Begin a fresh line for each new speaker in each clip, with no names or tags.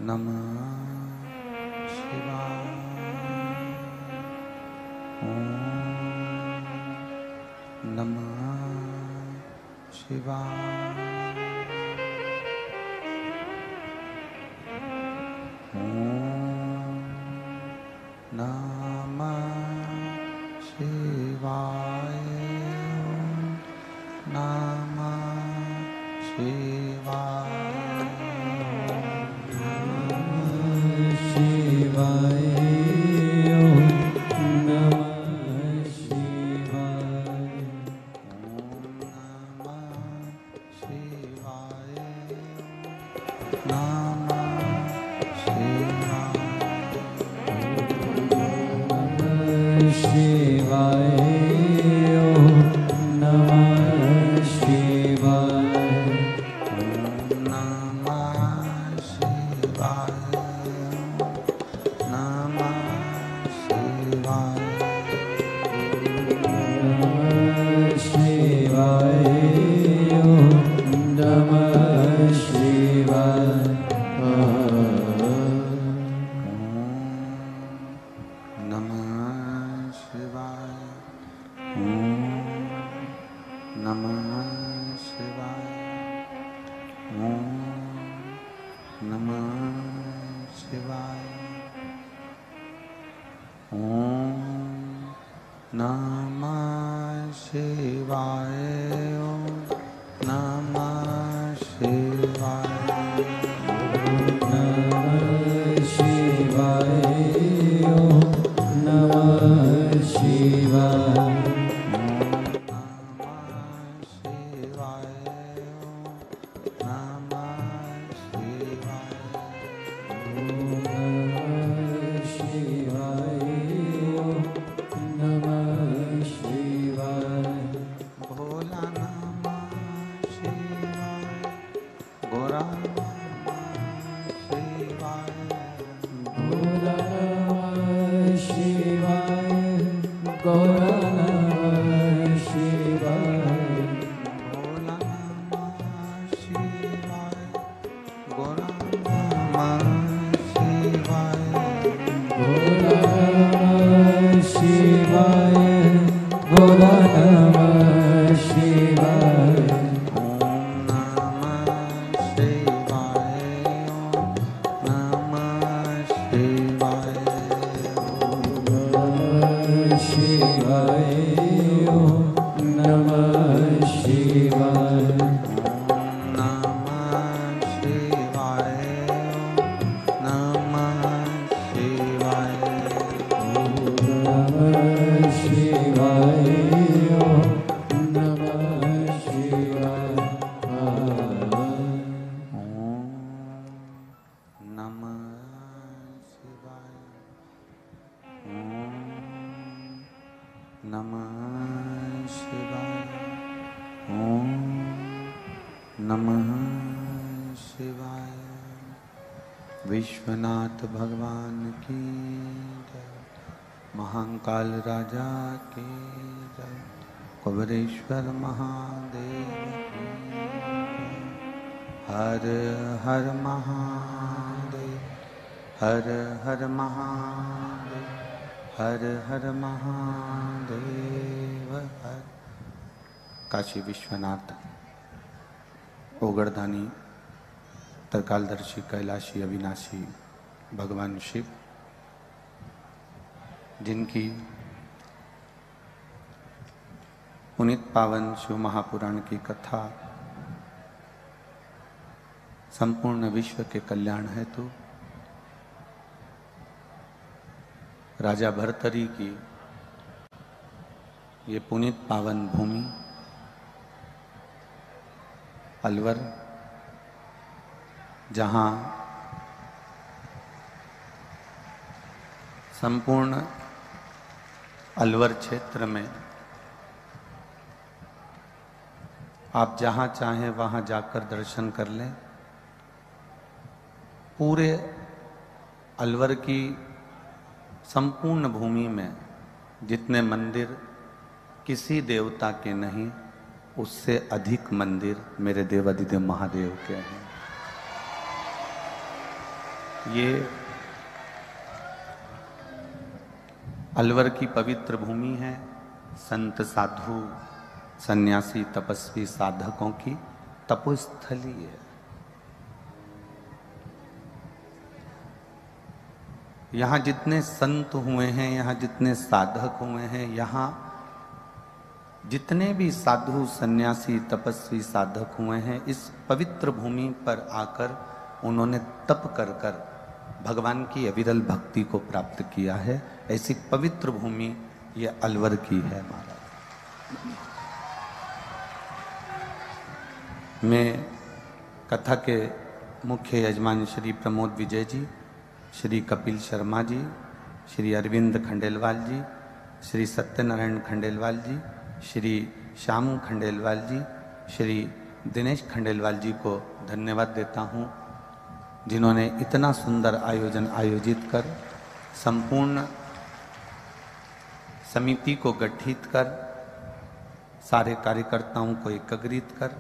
नमः शिवाय। ओम नमः शिवाय। ओम नमः शिवाय। ओम नमः शिवाय।
शिवाय ओम नमः शिवाय।
ओम नमः शिवाय। नमः शिवाय।
शिवाय ओम नमः शिवाय।
ओम नमः शिवाय। नमः शिवाय।
शिवाय ओम नमः शिवाय।
नमः शिवाय। ओम नमः शिवाय। ओम नमः शिवाय। ओम नमः शिवाय। ओम नमः शिवाय।
नमः शिवाय ओम नमः शिवाय।
विश्वनाथ भगवान की जय। महाकाल राजा की जय। कुबेरेश्वर महादेव की जय। हर हर महादेव। हर हर महादेव। हर हर महादेव। हर काशी विश्वनाथ ओगरदानी त्रिकालदर्शी कैलाशी अविनाशी भगवान शिव, जिनकी पुनीत पावन शिव महापुराण की कथा संपूर्ण विश्व के कल्याण हेतु राजा भर्तरी की ये पुनीत पावन भूमि अलवर, जहाँ संपूर्ण अलवर क्षेत्र में आप जहाँ चाहें वहाँ जाकर दर्शन कर लें। पूरे अलवर की संपूर्ण भूमि में जितने मंदिर किसी देवता के नहीं, उससे अधिक मंदिर मेरे देवाधिदेव महादेव के हैं। ये अलवर की पवित्र भूमि है, संत साधु सन्यासी तपस्वी साधकों की तपोस्थली है। यहाँ जितने संत हुए हैं, यहाँ जितने साधक हुए हैं, यहाँ जितने भी साधु सन्यासी तपस्वी साधक हुए हैं, इस पवित्र भूमि पर आकर उन्होंने तप कर कर भगवान की अविरल भक्ति को प्राप्त किया है। ऐसी पवित्र भूमि ये अलवर की है महाराज। मैं कथा के मुख्य यजमान श्री प्रमोद विजय जी, श्री कपिल शर्मा जी, श्री अरविंद खंडेलवाल जी, श्री सत्यनारायण खंडेलवाल जी, श्री श्याम खंडेलवाल जी, श्री दिनेश खंडेलवाल जी को धन्यवाद देता हूँ, जिन्होंने इतना सुंदर आयोजन आयोजित कर संपूर्ण समिति को गठित कर सारे कार्यकर्ताओं को एकत्रित कर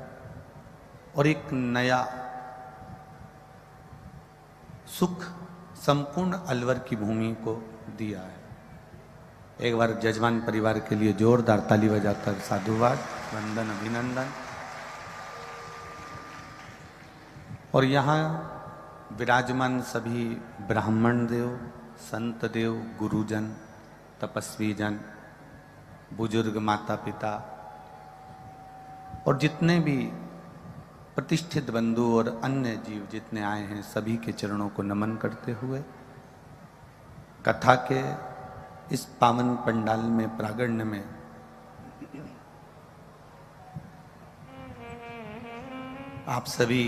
और एक नया सुख संपूर्ण अलवर की भूमि को दिया है। एक बार जजमान परिवार के लिए जोरदार ताली बजाकर साधुवाद, वंदन, अभिनंदन। और यहाँ विराजमान सभी ब्राह्मण देव, संत देव, गुरुजन, तपस्वी जन, बुजुर्ग माता पिता और जितने भी प्रतिष्ठित बंधु और अन्य जीव जितने आए हैं, सभी के चरणों को नमन करते हुए कथा के इस पावन पंडाल में प्रांगण में आप सभी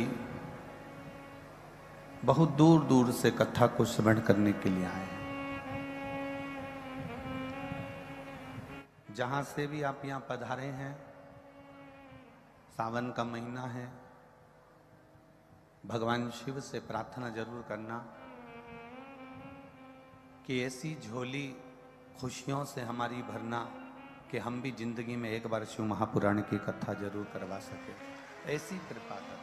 बहुत दूर दूर से कथा को श्रवण करने के लिए आए हैं। जहां से भी आप यहां पधारे हैं, सावन का महीना है, भगवान शिव से प्रार्थना जरूर करना कि ऐसी झोली खुशियों से हमारी भरना कि हम भी जिंदगी में एक बार शिव महापुराण की कथा जरूर करवा सके। ऐसी कृपा करना।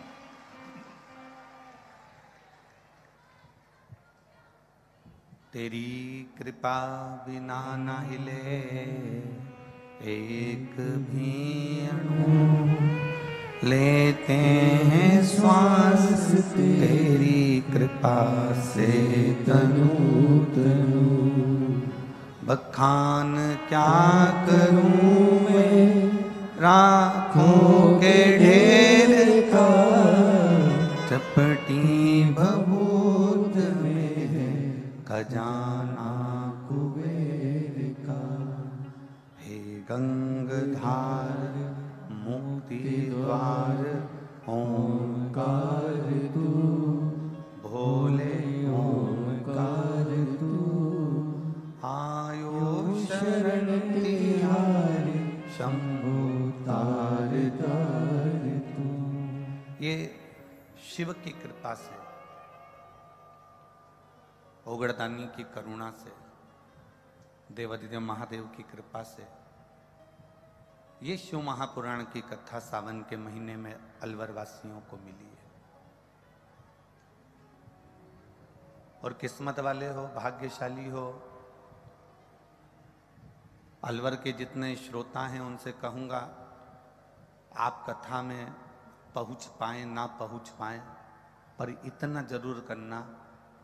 तेरी कृपा बिना न हिले एक भी अणु, लेते हैं श्वास तेरी कृपा से
तनु तनु।
बखान क्या करूं मैं राखों के ढेर का, चपटी भभूत में खजाना कुबेर का। हे गंगधार मुक्ति द्वार ओंकार तू, भोले ओंकार तू। आयो शरण तिहारी शंभु तार तार तू। ये शिव की कृपा से, ओगड़दानी की करुणा से, देवादिदेव महादेव की कृपा से ये शिव महापुराण की कथा सावन के महीने में अलवर वासियों को मिली है। और किस्मत वाले हो, भाग्यशाली हो, अलवर के जितने श्रोता हैं उनसे कहूँगा आप कथा में पहुँच पाएं ना पहुँच पाएं, पर इतना जरूर करना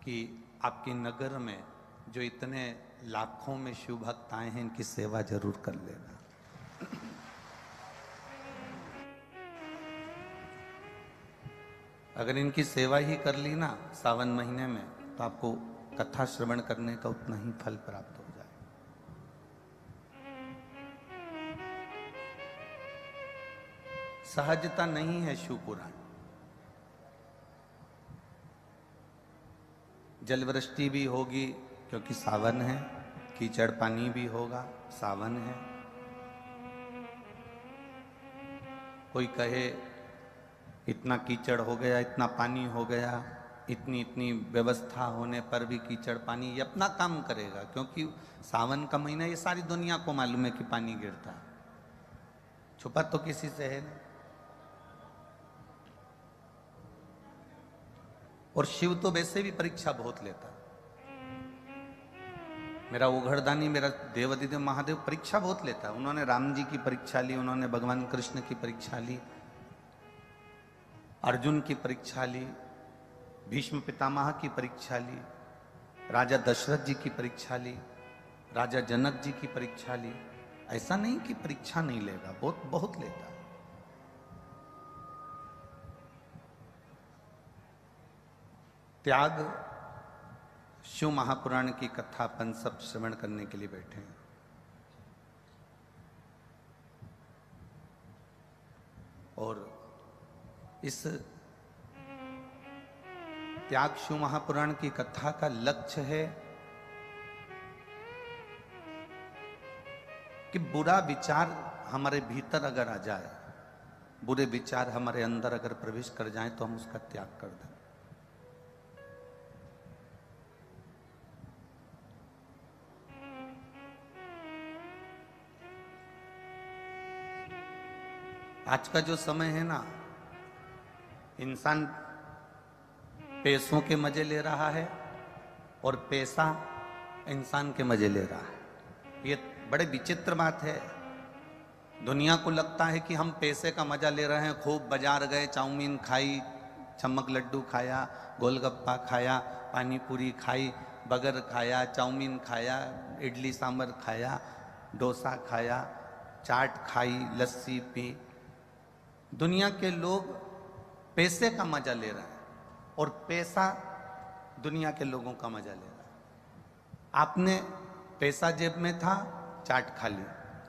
कि आपके नगर में जो इतने लाखों में शिव भक्त आए हैं, इनकी सेवा जरूर कर लेना। अगर इनकी सेवा ही कर ली ना सावन महीने में, तो आपको कथा श्रवण करने का उतना ही फल प्राप्त हो जाए। सहजता नहीं है शिव पुराण। जलवृष्टि भी होगी क्योंकि सावन है, कीचड़ पानी भी होगा, सावन है। कोई कहे इतना कीचड़ हो गया, इतना पानी हो गया, इतनी इतनी व्यवस्था होने पर भी कीचड़ पानी, ये अपना काम करेगा, क्योंकि सावन का महीना ये सारी दुनिया को मालूम है कि पानी गिरता है, छुपा तो किसी से है नहीं। और शिव तो वैसे भी परीक्षा बहुत लेता है। मेरा ओघड़दानी, मेरा देवाधिदेव महादेव परीक्षा बहुत लेता है। उन्होंने राम जी की परीक्षा ली, उन्होंने भगवान कृष्ण की परीक्षा ली, अर्जुन की परीक्षा ली, भीष्म पितामह की परीक्षा ली, राजा दशरथ जी की परीक्षा ली, राजा जनक जी की परीक्षा ली। ऐसा नहीं कि परीक्षा नहीं लेगा, बहुत बहुत लेता है। त्याग शिव महापुराण की कथा अपन सब श्रवण करने के लिए बैठे हैं। और इस त्याग शिव महापुराण की कथा का लक्ष्य है कि बुरा विचार हमारे भीतर अगर आ जाए, बुरे विचार हमारे अंदर अगर प्रवेश कर जाए तो हम उसका त्याग कर दें। आज का जो समय है ना, इंसान पैसों के मजे ले रहा है और पैसा इंसान के मजे ले रहा है। ये बड़े विचित्र बात है। दुनिया को लगता है कि हम पैसे का मजा ले रहे हैं, खूब बाजार गए, चाउमीन खाई, चमक लड्डू खाया, गोलगप्पा खाया, पानी पूरी खाई, बर्गर खाया, चाउमीन खाया, इडली सांभर खाया, डोसा खाया, चाट खाई, लस्सी पी। दुनिया के लोग पैसे का मजा ले रहे हैं और पैसा दुनिया के लोगों का मजा ले रहा है। आपने पैसा जेब में था, चाट खा ली,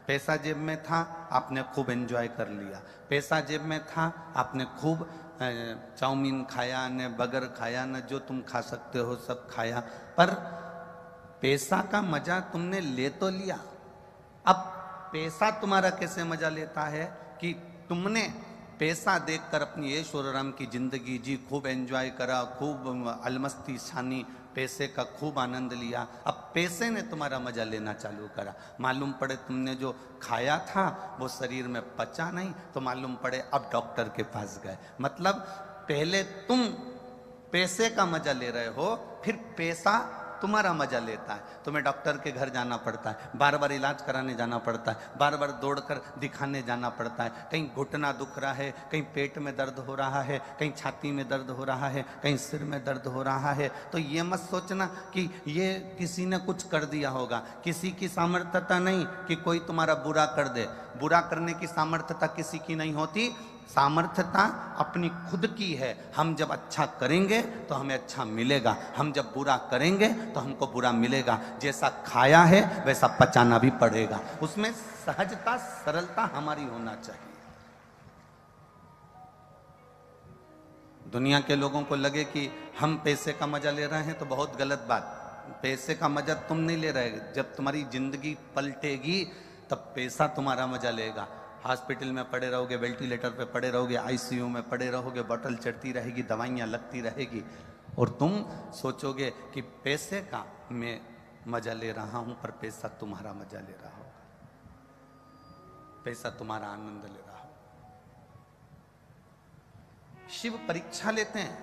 पैसा जेब में था, आपने खूब एंजॉय कर लिया, पैसा जेब में था, आपने खूब चाउमीन खाया, ने बर्गर खाया, न जो तुम खा सकते हो सब खाया। पर पैसा का मजा तुमने ले तो लिया। अब पैसा तुम्हारा कैसे मजा लेता है कि तुमने पैसा देखकर अपनी ऐश और आराम की जिंदगी जी, खूब एंजॉय करा, खूब अलमस्ती छानी, पैसे का खूब आनंद लिया। अब पैसे ने तुम्हारा मजा लेना चालू करा। मालूम पड़े तुमने जो खाया था वो शरीर में पचा नहीं, तो मालूम पड़े अब डॉक्टर के पास गए। मतलब पहले तुम पैसे का मजा ले रहे हो, फिर पैसा तुम्हारा मजा लेता है। तुम्हें डॉक्टर के घर जाना पड़ता है, बार बार इलाज कराने जाना पड़ता है, बार बार दौड़कर दिखाने जाना पड़ता है। कहीं घुटना दुख रहा है, कहीं पेट में दर्द हो रहा है, कहीं छाती में दर्द हो रहा है, कहीं सिर में दर्द हो रहा है। तो ये मत सोचना कि ये किसी ने कुछ कर दिया होगा। किसी की सामर्थ्यता नहीं कि कोई तुम्हारा बुरा कर दे। बुरा करने की सामर्थ्यता किसी की नहीं होती। सामर्थ्यता अपनी खुद की है। हम जब अच्छा करेंगे तो हमें अच्छा मिलेगा, हम जब बुरा करेंगे तो हमको बुरा मिलेगा। जैसा खाया है वैसा पचाना भी पड़ेगा। उसमें सहजता, सरलता हमारी होना चाहिए। दुनिया के लोगों को लगे कि हम पैसे का मजा ले रहे हैं तो बहुत गलत बात। पैसे का मजा तुम नहीं ले रहे। जब तुम्हारी जिंदगी पलटेगी तब पैसा तुम्हारा मजा लेगा। हॉस्पिटल में पड़े रहोगे, वेंटिलेटर पे पड़े रहोगे, आईसीयू में पड़े रहोगे, बोतल चढ़ती रहेगी, दवाइयाँ लगती रहेगी, और तुम सोचोगे कि पैसे का मैं मजा ले रहा हूं, पर पैसा तुम्हारा मजा ले रहा होगा, पैसा तुम्हारा आनंद ले रहा होगा। शिव परीक्षा लेते हैं।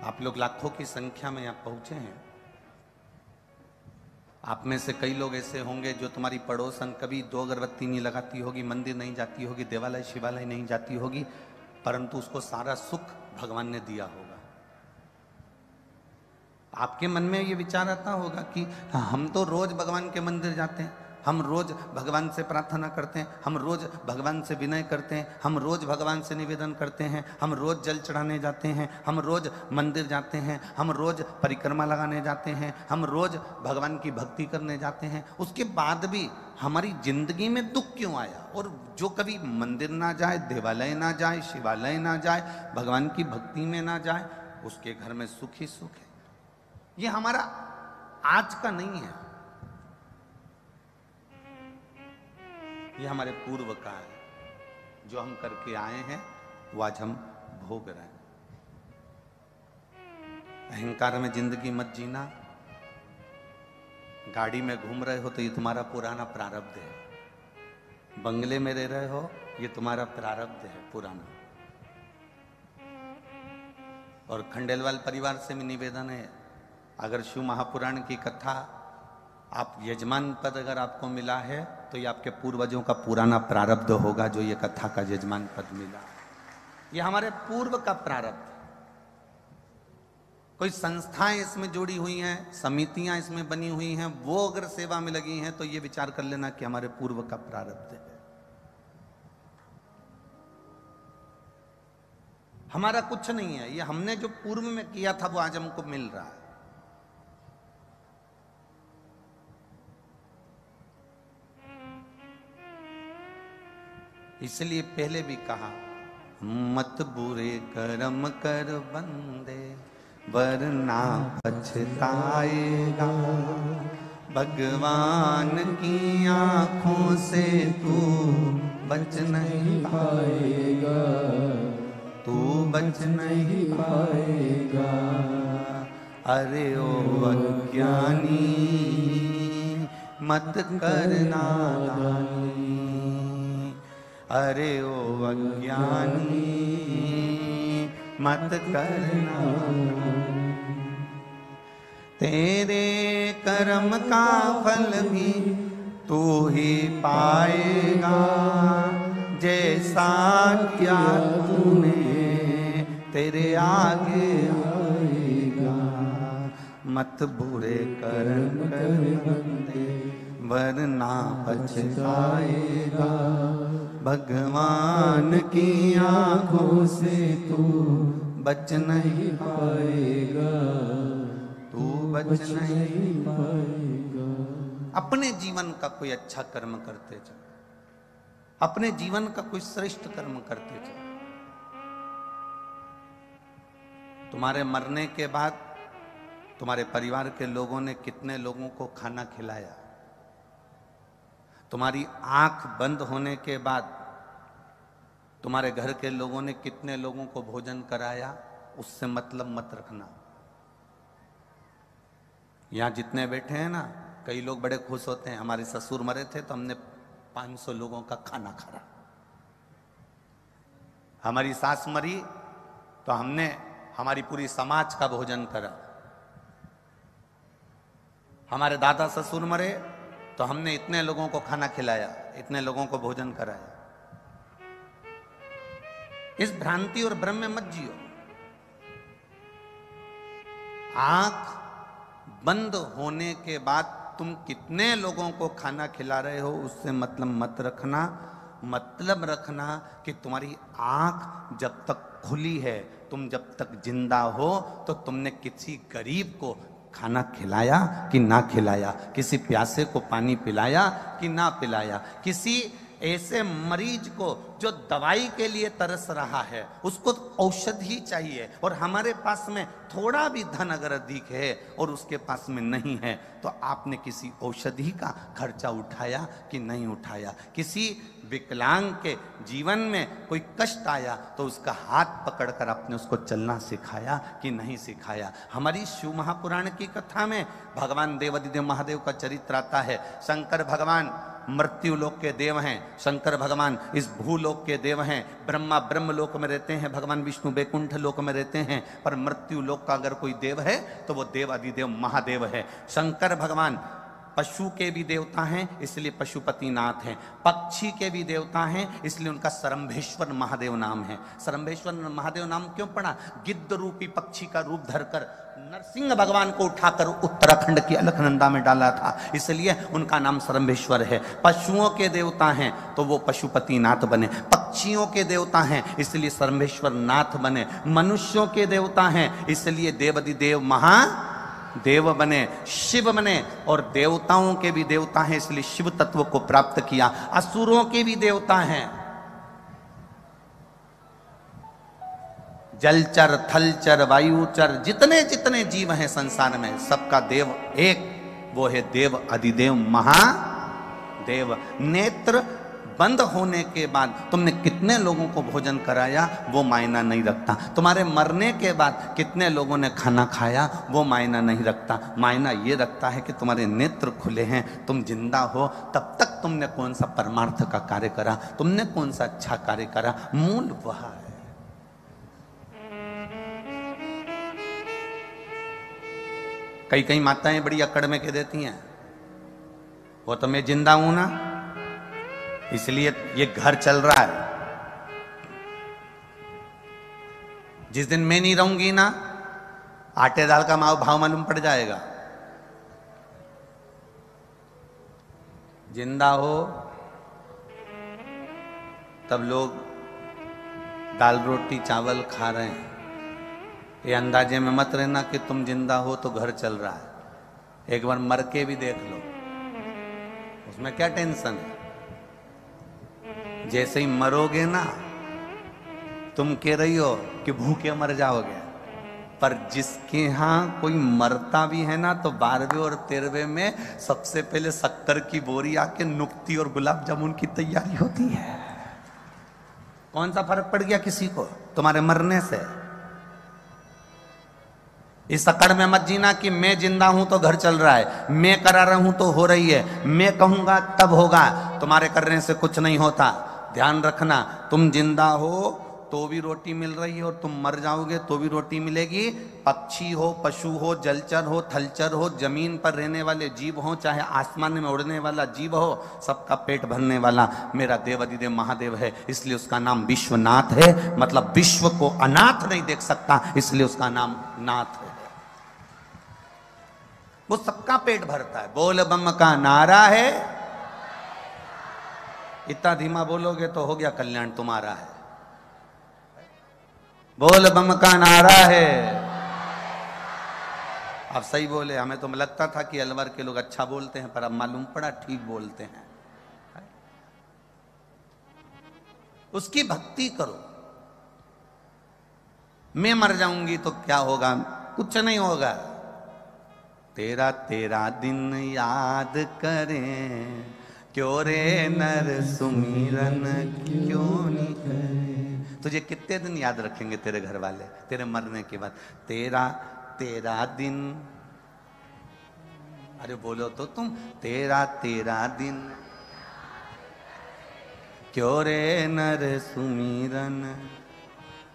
आप लोग लाखों की संख्या में यहां पहुंचे हैं। आप में से कई लोग ऐसे होंगे जो तुम्हारी पड़ोसन कभी 2 अगरबत्ती नहीं लगाती होगी, मंदिर नहीं जाती होगी, देवालय शिवालय नहीं जाती होगी, परंतु उसको सारा सुख भगवान ने दिया होगा। आपके मन में ये विचार आता होगा कि हम तो रोज भगवान के मंदिर जाते हैं, हम रोज भगवान से प्रार्थना करते हैं, हम रोज भगवान से विनय करते हैं, हम रोज भगवान से निवेदन करते हैं, हम रोज जल चढ़ाने जाते हैं, हम रोज मंदिर जाते हैं, हम रोज परिक्रमा लगाने जाते हैं, हम रोज भगवान की भक्ति करने जाते हैं। उसके बाद भी हमारी जिंदगी में दुख क्यों आया? और जो कभी मंदिर ना जाए, देवालय ना जाए, शिवालय ना जाए, भगवान की भक्ति में ना जाए, उसके घर में सुख ही सुख है। ये हमारा आज का नहीं है, ये हमारे पूर्व का है। जो हम करके आए हैं वो आज हम भोग रहे हैं। अहंकार में जिंदगी मत जीना। गाड़ी में घूम रहे हो तो ये तुम्हारा पुराना प्रारब्ध है। बंगले में रह रहे हो, ये तुम्हारा प्रारब्ध है पुराना। और खंडेलवाल परिवार से भी निवेदन है, अगर शिव महापुराण की कथा आप यजमान पद अगर आपको मिला है तो ये आपके पूर्वजों का पुराना प्रारब्ध होगा, जो ये कथा का यजमान पद मिला, ये हमारे पूर्व का प्रारब्ध। कोई संस्थाएं इसमें जुड़ी हुई हैं, समितियां इसमें बनी हुई हैं, वो अगर सेवा में लगी हैं तो ये विचार कर लेना कि हमारे पूर्व का प्रारब्ध है। हमारा कुछ नहीं है, ये हमने जो पूर्व में किया था वो आज हमको मिल रहा है। इसलिए पहले भी कहा, मत बुरे कर्म कर बंदे वरना पछताएगा, भगवान की आंखों से तू बच नहीं
पाएगा,
तू बच नहीं
पाएगा।
अरे ओ अज्ञानी मत करना दानी, अरे ओ अज्ञानी मत करना। तेरे कर्म का फल भी तू ही पाएगा, जैसा किया तूने तेरे आगे आएगा। मत बुरे कर्म कर बंदे वरना पछताएगा, भगवान की आंखों से तू बच नहीं
पाएगा,
तू बच नहीं
पाएगा।
अपने जीवन का कोई अच्छा कर्म करते जाओ, अपने जीवन का कोई श्रेष्ठ कर्म करते जाओ। तुम्हारे मरने के बाद तुम्हारे परिवार के लोगों ने कितने लोगों को खाना खिलाया, तुम्हारी आंख बंद होने के बाद तुम्हारे घर के लोगों ने कितने लोगों को भोजन कराया, उससे मतलब मत रखना। यहां जितने बैठे हैं ना, कई लोग बड़े खुश होते हैं, हमारे ससुर मरे थे तो हमने 500 लोगों का खाना खाया, हमारी सास मरी तो हमने हमारी पूरी समाज का भोजन करा, हमारे दादा ससुर मरे तो हमने इतने लोगों को खाना खिलाया, इतने लोगों को भोजन कराया। इस भ्रांति और भ्रम में मत जियो। आंख बंद होने के बाद तुम कितने लोगों को खाना खिला रहे हो उससे मतलब मत रखना। मतलब रखना कि तुम्हारी आंख जब तक खुली है, तुम जब तक जिंदा हो, तो तुमने किसी गरीब को खाना खिलाया कि ना खिलाया, किसी प्यासे को पानी पिलाया कि ना पिलाया, किसी ऐसे मरीज को जो दवाई के लिए तरस रहा है उसको औषधि चाहिए, और हमारे पास में थोड़ा भी धन अगर अधिक है और उसके पास में नहीं है, तो आपने किसी औषधि का खर्चा उठाया कि नहीं उठाया। किसी विकलांग के जीवन में कोई कष्ट आया तो उसका हाथ पकड़कर आपने उसको चलना सिखाया कि नहीं सिखाया। हमारी शिव महापुराण की कथा में भगवान देवाधिदेव महादेव का चरित्र आता है। शंकर भगवान मृत्यु लोक के देव हैं, शंकर भगवान इस भूलोक के देव हैं। ब्रह्मा ब्रह्म लोक में रहते हैं, भगवान विष्णु बैकुंठ लोक में रहते हैं, पर मृत्यु लोक का अगर कोई देव है तो वो देव अधिदेव महादेव है। शंकर भगवान पशु के भी देवता हैं, इसलिए पशुपति नाथ हैं। पक्षी के भी देवता हैं, इसलिए उनका सरम्भेश्वर महादेव नाम है। सरम्भेश्वर महादेव नाम क्यों पड़ा? गिद्ध रूपी पक्षी का रूप धरकर नरसिंह भगवान को उठाकर उत्तराखंड की अलकनंदा में डाला था, इसलिए उनका नाम सरम्भेश्वर है। पशुओं के देवता हैं तो वो पशुपति नाथ बने, पक्षियों के देवता हैं इसलिए सरम्भेश्वर नाथ बने, मनुष्यों के देवता हैं इसलिए देवाधिदेव महादेव बने, शिव बने, और देवताओं के भी देवता हैं इसलिए शिव तत्व को प्राप्त किया। असुरों के भी देवता हैं, जलचर थलचर वायुचर जितने जितने जीव हैं संसार में सबका देव एक, वो है देव अधिदेव महादेव। नेत्र बंद होने के बाद तुमने कितने लोगों को भोजन कराया वो मायना नहीं रखता। तुम्हारे मरने के बाद कितने लोगों ने खाना खाया वो मायना नहीं रखता। मायना ये रखता है कि तुम्हारे नेत्र खुले हैं, तुम जिंदा हो, तब तक तुमने कौन सा परमार्थ का कार्य करा, तुमने कौन सा अच्छा कार्य करा, मूल वह है। कई कई माताएं बड़ी अकड़ में कह देती हैं, वो तो मैं जिंदा हूं ना, इसलिए ये घर चल रहा है। जिस दिन मैं नहीं रहूंगी ना, आटे दाल का भाव मालूम पड़ जाएगा। जिंदा हो तब लोग दाल रोटी चावल खा रहे हैं, ये अंदाजे में मत रहना कि तुम जिंदा हो तो घर चल रहा है। एक बार मर के भी देख लो, उसमें क्या टेंशन है। जैसे ही मरोगे ना, तुम कह रही हो कि भूखे मर जाओगे, पर जिसके यहां कोई मरता भी है ना, तो 12वें और 13वें में सबसे पहले 70 की बोरी आके नुक्ती और गुलाब जामुन की तैयारी होती है। कौन सा फर्क पड़ गया किसी को तुम्हारे मरने से? इस अकड़ में मत जीना कि मैं जिंदा हूं तो घर चल रहा है, मैं करा रहा हूं तो हो रही है, मैं कहूंगा तब होगा। तुम्हारे करने से कुछ नहीं होता। ध्यान रखना, तुम जिंदा हो तो भी रोटी मिल रही है और तुम मर जाओगे तो भी रोटी मिलेगी। पक्षी हो, पशु हो, जलचर हो, थलचर हो, जमीन पर रहने वाले जीव हो, चाहे आसमान में उड़ने वाला जीव हो, सबका पेट भरने वाला मेरा देव अधिदेव महादेव है। इसलिए उसका नाम विश्वनाथ है। मतलब विश्व को अनाथ नहीं देख सकता, इसलिए उसका नाम नाथ है। वो सबका पेट भरता है। बोल बम का नारा है। इतना धीमा बोलोगे तो हो गया कल्याण तुम्हारा है। बोल बम का नारा है। अब सही बोले। हमें तो लगता था कि अलवर के लोग अच्छा बोलते हैं, पर अब मालूम पड़ा ठीक बोलते हैं। उसकी भक्ति करो। मैं मर जाऊंगी तो क्या होगा? कुछ नहीं होगा। तेरा तेरा दिन याद करें, क्यों रे नर सुमिरन क्यों नहीं करें। तुझे कितने दिन याद रखेंगे तेरे घर वाले तेरे मरने के बाद? तेरा तेरा दिन। अरे बोलो तो तुम, तेरा तेरा दिन क्यों रे नर सुमिरन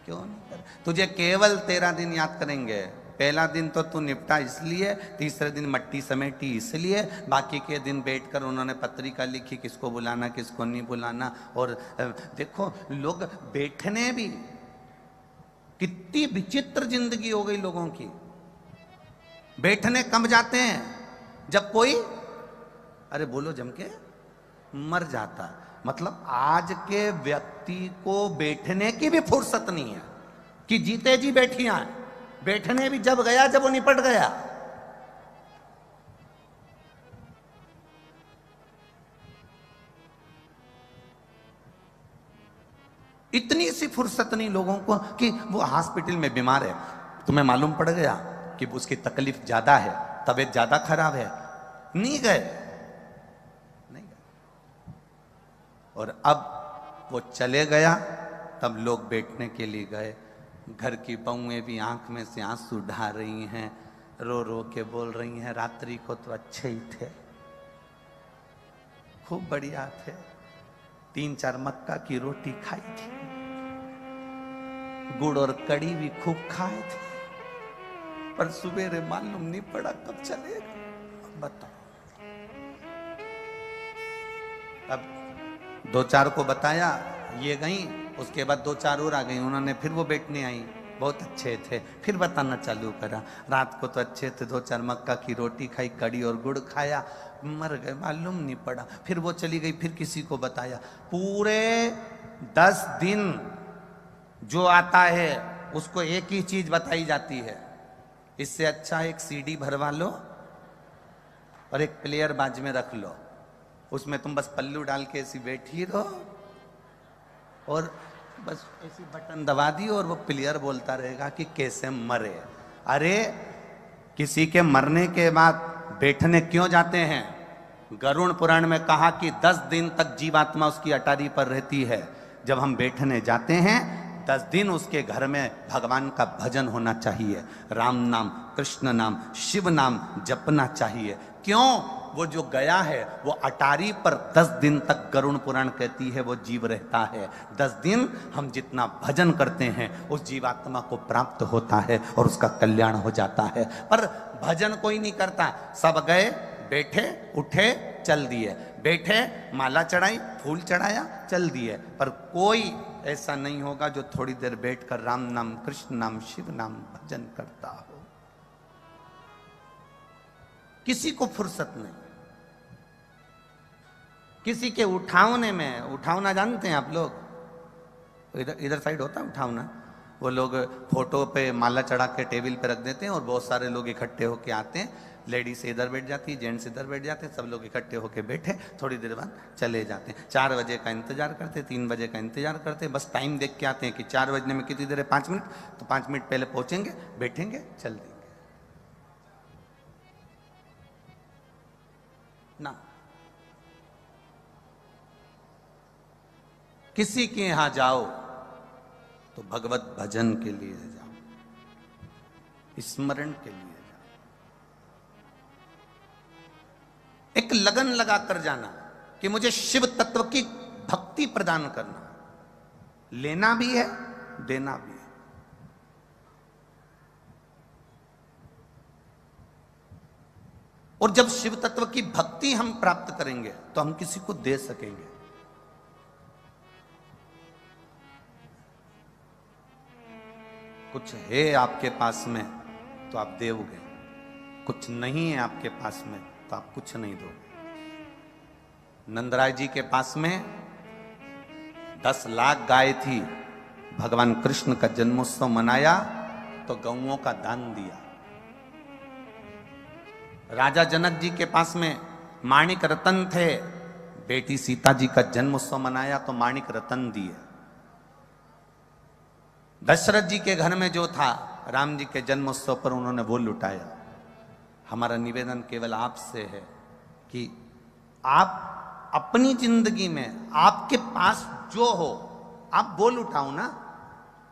क्यों नहीं कर। तुझे केवल तेरा दिन याद करेंगे। पहला दिन तो तू निपटा इसलिए, तीसरे दिन मट्टी समेटी इसलिए, बाकी के दिन बैठकर उन्होंने पत्रिका लिखी किसको बुलाना किसको नहीं बुलाना। और देखो लोग बैठने भी, कितनी विचित्र जिंदगी हो गई लोगों की। बैठने कब जाते हैं? जब कोई, अरे बोलो जम के, मर जाता। मतलब आज के व्यक्ति को बैठने की भी फुर्सत नहीं है कि जीते जी बैठिया है। बैठने भी जब गया जब वो निपट गया। इतनी सी फुर्सत नहीं लोगों को कि वो हॉस्पिटल में बीमार है, तुम्हें मालूम पड़ गया कि उसकी तकलीफ ज्यादा है, तबीयत ज्यादा खराब है, नहीं गए, नहीं गए। और अब वो चले गया, तब लोग बैठने के लिए गए। घर की बहुएं भी आंख में से आंसू ढा रही हैं, रो रो के बोल रही हैं, रात्रि को तो अच्छे ही थे, खूब बढ़िया थे, 3-4 मक्का की रोटी खाई थी, गुड़ और कड़ी भी खूब खाए थे, पर सुबेरे मालूम नहीं पड़ा कब चलेगा। बताओ। अब 2-4 को बताया, ये गई, उसके बाद 2-4 और आ गई, उन्होंने फिर वो बैठने आई, बहुत अच्छे थे, फिर बताना चालू करा, रात को तो अच्छे थे, 2-4 मक्का की रोटी खाई, कड़ी और गुड़ खाया, मर गए, मालूम नहीं पड़ा। फिर वो चली गई, फिर किसी को बताया। पूरे 10 दिन जो आता है उसको एक ही चीज बताई जाती है, इससे अच्छा एक सीडी भरवा लो और एक प्लेयर बाज में रख लो, उसमें तुम बस पल्लू डाल के ऐसी बैठी रहो और बस ऐसी बटन दबा दी और वो प्लेयर बोलता रहेगा कि कैसे मरे। अरे किसी के मरने के बाद बैठने क्यों जाते हैं? गरुड़ पुराण में कहा कि 10 दिन तक जीवात्मा उसकी अटारी पर रहती है। जब हम बैठने जाते हैं 10 दिन उसके घर में भगवान का भजन होना चाहिए, राम नाम, कृष्ण नाम, शिव नाम जपना चाहिए। क्यों? वो जो गया है वो अटारी पर 10 दिन तक गरुड़ पुराण कहती है वो जीव रहता है। 10 दिन हम जितना भजन करते हैं उस जीवात्मा को प्राप्त होता है और उसका कल्याण हो जाता है। पर भजन कोई नहीं करता, सब गए, बैठे, उठे, चल दिए, बैठे, माला चढ़ाई, फूल चढ़ाया, चल दिए। पर कोई ऐसा नहीं होगा जो थोड़ी देर बैठकर राम नाम, कृष्ण नाम, शिव नाम भजन करता हो। किसी को फुर्सत नहीं। किसी के उठावने में, उठावना जानते हैं आप लोग, इधर साइड होता है उठावना, वो लोग फोटो पे माला चढ़ा के टेबल पे रख देते हैं और बहुत सारे लोग इकट्ठे होके आते हैं। लेडीज इधर बैठ जाती है, जेंट्स इधर बैठ जाते हैं, सब लोग इकट्ठे होके बैठे, थोड़ी देर बाद चले जाते हैं। 4 बजे का इंतजार करते, 3 बजे का इंतजार करते, बस टाइम देख के आते हैं कि 4 बजने में कितनी देर है, 5 मिनट, तो 5 मिनट पहले पहुंचेंगे, बैठेंगे, चल देंगे ना। किसी के यहां जाओ तो भगवत भजन के लिए जाओ, स्मरण के लिए जाओ, एक लगन लगा कर जाना कि मुझे शिव तत्व की भक्ति प्रदान करना, लेना भी है, देना भी है। और जब शिव तत्व की भक्ति हम प्राप्त करेंगे तो हम किसी को दे सकेंगे। कुछ है आपके पास में तो आप दोगे, कुछ नहीं है आपके पास में तो आप कुछ नहीं दोगे। नंदराय जी के पास में 10 लाख गाय थी, भगवान कृष्ण का जन्मोत्सव मनाया तो गौओं का दान दिया। राजा जनक जी के पास में माणिक रतन थे, बेटी सीता जी का जन्मोत्सव मनाया तो माणिक रतन दिए। दशरथ जी के घर में जो था, राम जी के जन्मोत्सव पर उन्होंने वो लुटाया। हमारा निवेदन केवल आपसे है कि आप अपनी जिंदगी में आपके पास जो हो आप वो लुटाओ ना।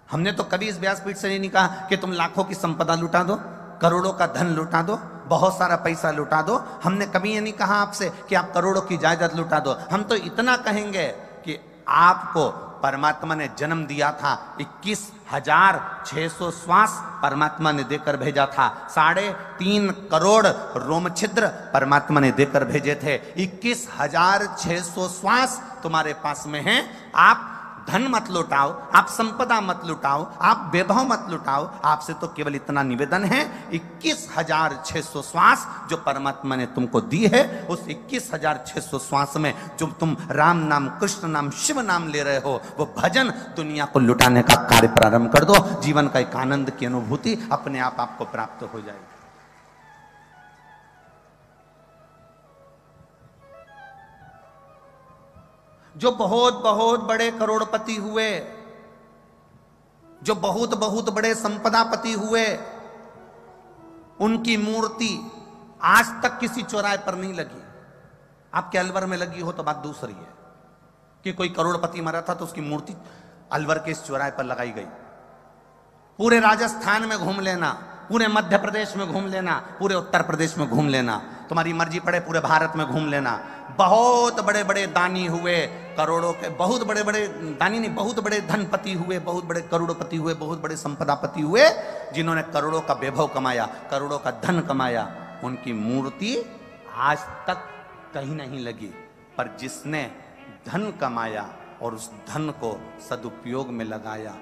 हमने तो कभी इस व्यासपीठ से नहीं कहा कि तुम लाखों की संपदा लुटा दो, करोड़ों का धन लुटा दो, बहुत सारा पैसा लुटा दो। हमने कभी ये नहीं कहा आपसे कि आप करोड़ों की जायदाद लुटा दो। हम तो इतना कहेंगे कि आपको परमात्मा ने जन्म दिया था, 21,600 श्वास परमात्मा ने देकर भेजा था, 3.5 करोड़ रोम छिद्र परमात्मा ने देकर भेजे थे। 21,600 श्वास तुम्हारे पास में हैं। आप धन मत लुटाओ, आप संपदा मत लुटाओ, आप वैभव मत लुटाओ। आपसे तो केवल इतना निवेदन है, 21,600 श्वास जो परमात्मा ने तुमको दी है, उस 21,600 श्वास में जो तुम राम नाम, कृष्ण नाम, शिव नाम ले रहे हो, वो भजन दुनिया को लुटाने का कार्य प्रारंभ कर दो। जीवन का एक आनंद की अनुभूति अपने आप आपको प्राप्त हो जाएगी। जो बहुत बहुत बड़े करोड़पति हुए, जो बहुत बहुत बड़े संपदापति हुए, उनकी मूर्ति आज तक किसी चौराहे पर नहीं लगी। आपके अलवर में लगी हो तो बात दूसरी है कि कोई करोड़पति मरा था तो उसकी मूर्ति अलवर के इस चौराहे पर लगाई गई। पूरे राजस्थान में घूम लेना, पूरे मध्य प्रदेश में घूम लेना, पूरे उत्तर प्रदेश में घूम लेना, तुम्हारी मर्जी पड़े पूरे भारत में घूम लेना। बहुत बड़े बड़े दानी हुए, करोड़ों के, बहुत बड़े बड़े दानी नहीं, बहुत बड़े धनपति हुए, बहुत बड़े करोड़पति हुए, बहुत बड़े संपदापति हुए, जिन्होंने करोड़ों का वैभव कमाया, करोड़ों का धन कमाया, उनकी मूर्ति आज तक कहीं नहीं लगी। पर जिसने धन कमाया और उस धन को सदुपयोग में लगाया,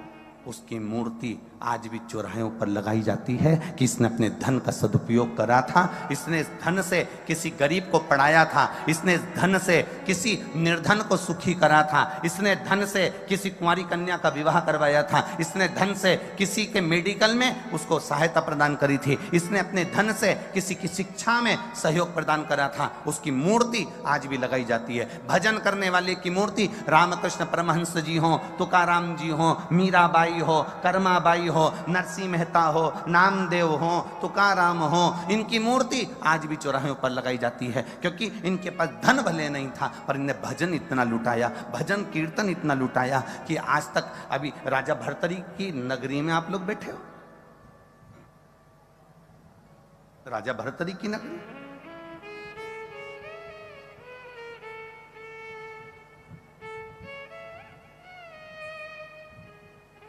उसकी मूर्ति आज भी चौराहों पर लगाई जाती है कि इसने अपने धन का सदुपयोग करा था, इसने इस धन से किसी गरीब को पढ़ाया था, इसने इस धन से किसी निर्धन को सुखी करा था, इसने धन से किसी कुंवारी कन्या का विवाह करवाया था, इसने धन से किसी के मेडिकल में उसको सहायता प्रदान करी थी, इसने अपने धन से किसी की शिक्षा में सहयोग प्रदान करा था। उसकी मूर्ति आज भी लगाई जाती है। भजन करने वाले की मूर्ति रामकृष्ण परमहंस जी हो, तुकाराम जी हो, मीराबाई हो, कर्माबाई हो, नरसिंह मेहता हो, नामदेव हो, तुकाराम हो, इनकी मूर्ति आज भी चौराहों पर लगाई जाती है, क्योंकि इनके पास धन भले नहीं था पर इन्हें भजन इतना लुटाया, भजन कीर्तन इतना लुटाया कि आज तक अभी राजा भर्तरी की नगरी में आप लोग बैठे हो, राजा भर्तरी की नगरी,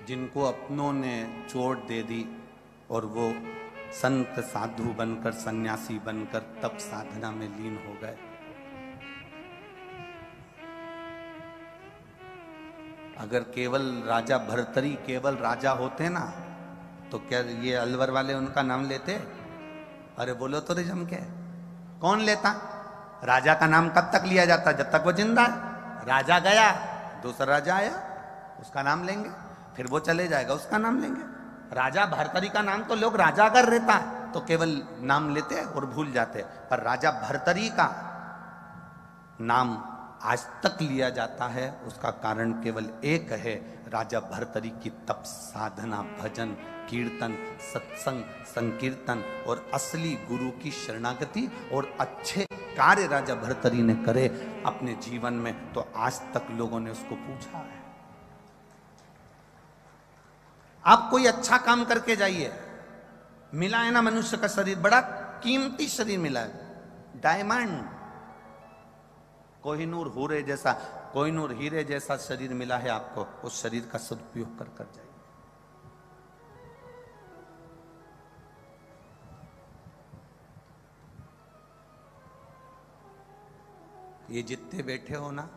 जिनको अपनों ने चोट दे दी और वो संत साधु बनकर सन्यासी बनकर तप साधना में लीन हो गए। अगर केवल राजा भर्तरी केवल राजा होते ना तो क्या ये अलवर वाले उनका नाम लेते? अरे बोलो तो रे जम के, कौन लेता? राजा का नाम कब तक लिया जाता? जब तक वो जिंदा है। राजा गया, दूसरा राजा आया, उसका नाम लेंगे, फिर वो चले जाएगा, उसका नाम लेंगे। राजा भर्तरी का नाम तो लोग राजा अगर रहता तो केवल नाम लेते और भूल जाते, पर राजा भर्तरी का नाम आज तक लिया जाता है। उसका कारण केवल एक है, राजा भर्तरी की तप साधना, भजन कीर्तन सत्संग संकीर्तन और असली गुरु की शरणागति और अच्छे कार्य राजा भर्तरी ने करे अपने जीवन में, तो आज तक लोगों ने उसको पूछा है। आप कोई अच्छा काम करके जाइए, मिला है ना मनुष्य का शरीर, बड़ा कीमती शरीर मिला है, डायमंड कोहिनूर हीरे जैसा, कोहिनूर हीरे जैसा शरीर मिला है आपको। उस शरीर का सदुपयोग कर जाइए। ये जितने बैठे हो ना,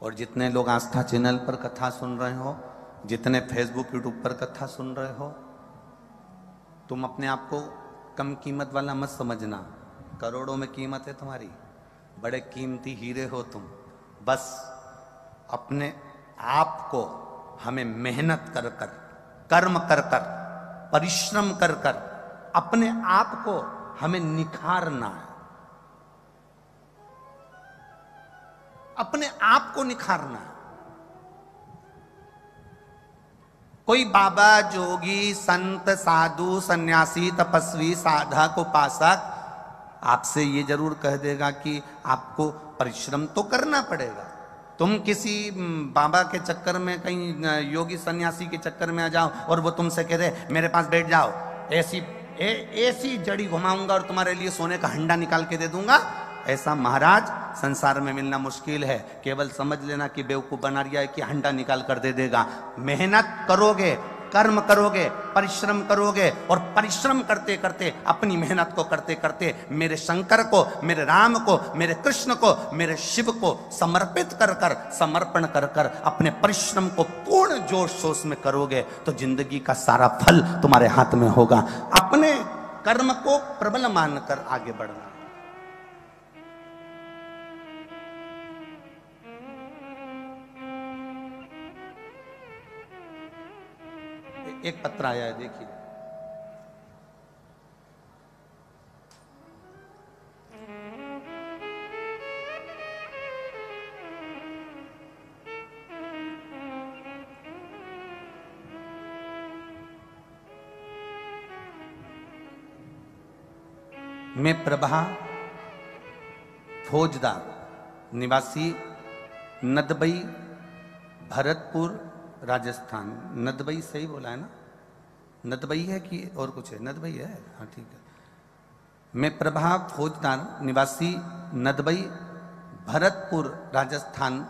और जितने लोग आस्था चैनल पर कथा सुन रहे हो, जितने फेसबुक यूट्यूब पर कथा सुन रहे हो, तुम अपने आप को कम कीमत वाला मत समझना। करोड़ों में कीमत है तुम्हारी, बड़े कीमती हीरे हो तुम। बस अपने आप को हमें मेहनत कर कर, कर्म कर कर, परिश्रम कर कर अपने आप को हमें निखारना है, अपने आप को निखारना है। कोई बाबा जोगी संत साधु सन्यासी तपस्वी साधक उपासक आपसे ये जरूर कह देगा कि आपको परिश्रम तो करना पड़ेगा। तुम किसी बाबा के चक्कर में, कहीं योगी सन्यासी के चक्कर में आ जाओ और वो तुमसे कह दे मेरे पास बैठ जाओ, ऐसी जड़ी घुमाऊंगा और तुम्हारे लिए सोने का हंडा निकाल के दे दूंगा, ऐसा महाराज संसार में मिलना मुश्किल है। केवल समझ लेना कि बेवकूफ बना रिया है कि हंडा निकाल कर दे देगा। मेहनत करोगे, कर्म करोगे, परिश्रम करोगे, और परिश्रम करते करते, अपनी मेहनत को करते करते मेरे शंकर को, मेरे राम को, मेरे कृष्ण को, मेरे शिव को समर्पित कर कर, समर्पण कर कर अपने परिश्रम को पूर्ण जोश शोश में करोगे तो जिंदगी का सारा फल तुम्हारे हाथ में होगा। अपने कर्म को प्रबल मानकर आगे बढ़ना। एक पत्र आया है, देखिए। मैं प्रभा फौजदार निवासी नदबई भरतपुर राजस्थान। नदबई सही बोला है ना? नदबई है कि और कुछ है? नदबई है, हाँ ठीक है। मैं प्रभा फौजदार निवासी नदबई भरतपुर राजस्थान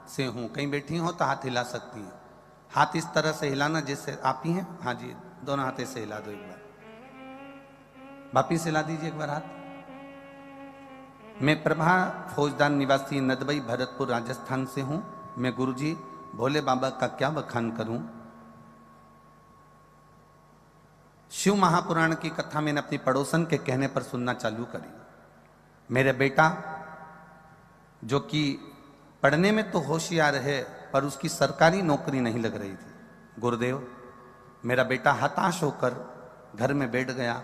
से हूँ। कहीं बैठी हो तो हाथ हिला सकती हैं। हाथ इस तरह से हिलाना जैसे आप ही हैं। हाँ जी, दोनों हाथ से हिला दो एक बार। वापिस हिला दीजिए एक बार हाथ। मैं प्रभा फौजदार निवासी नदबई भरतपुर राजस्थान से हूँ। मैं गुरुजी भोले बाबा का क्या बखान करूं। शिव महापुराण की कथा मैंने अपनी पड़ोसन के कहने पर सुनना चालू करी। मेरे बेटा जो कि पढ़ने में तो होशियार है पर उसकी सरकारी नौकरी नहीं लग रही थी। गुरुदेव, मेरा बेटा हताश होकर घर में बैठ गया।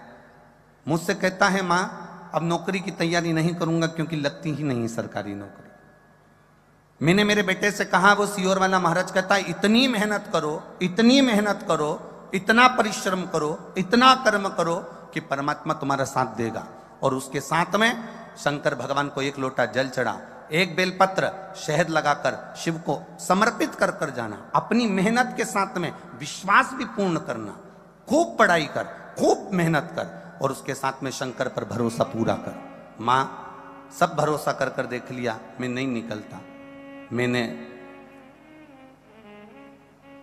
मुझसे कहता है माँ अब नौकरी की तैयारी नहीं करूंगा क्योंकि लगती ही नहीं सरकारी नौकरी। मैंने मेरे बेटे से कहा, वो सीओर वाला महाराज कहता है इतनी मेहनत करो, इतनी मेहनत करो, इतना परिश्रम करो, इतना कर्म करो कि परमात्मा तुम्हारा साथ देगा। और उसके साथ में शंकर भगवान को एक लोटा जल चढ़ा, एक बेलपत्र शहद लगाकर शिव को समर्पित कर कर जाना। अपनी मेहनत के साथ में विश्वास भी पूर्ण करना। खूब पढ़ाई कर, खूब मेहनत कर और उसके साथ में शंकर पर भरोसा पूरा कर। माँ सब भरोसा कर कर देख लिया, मैं नहीं निकलता। मैंने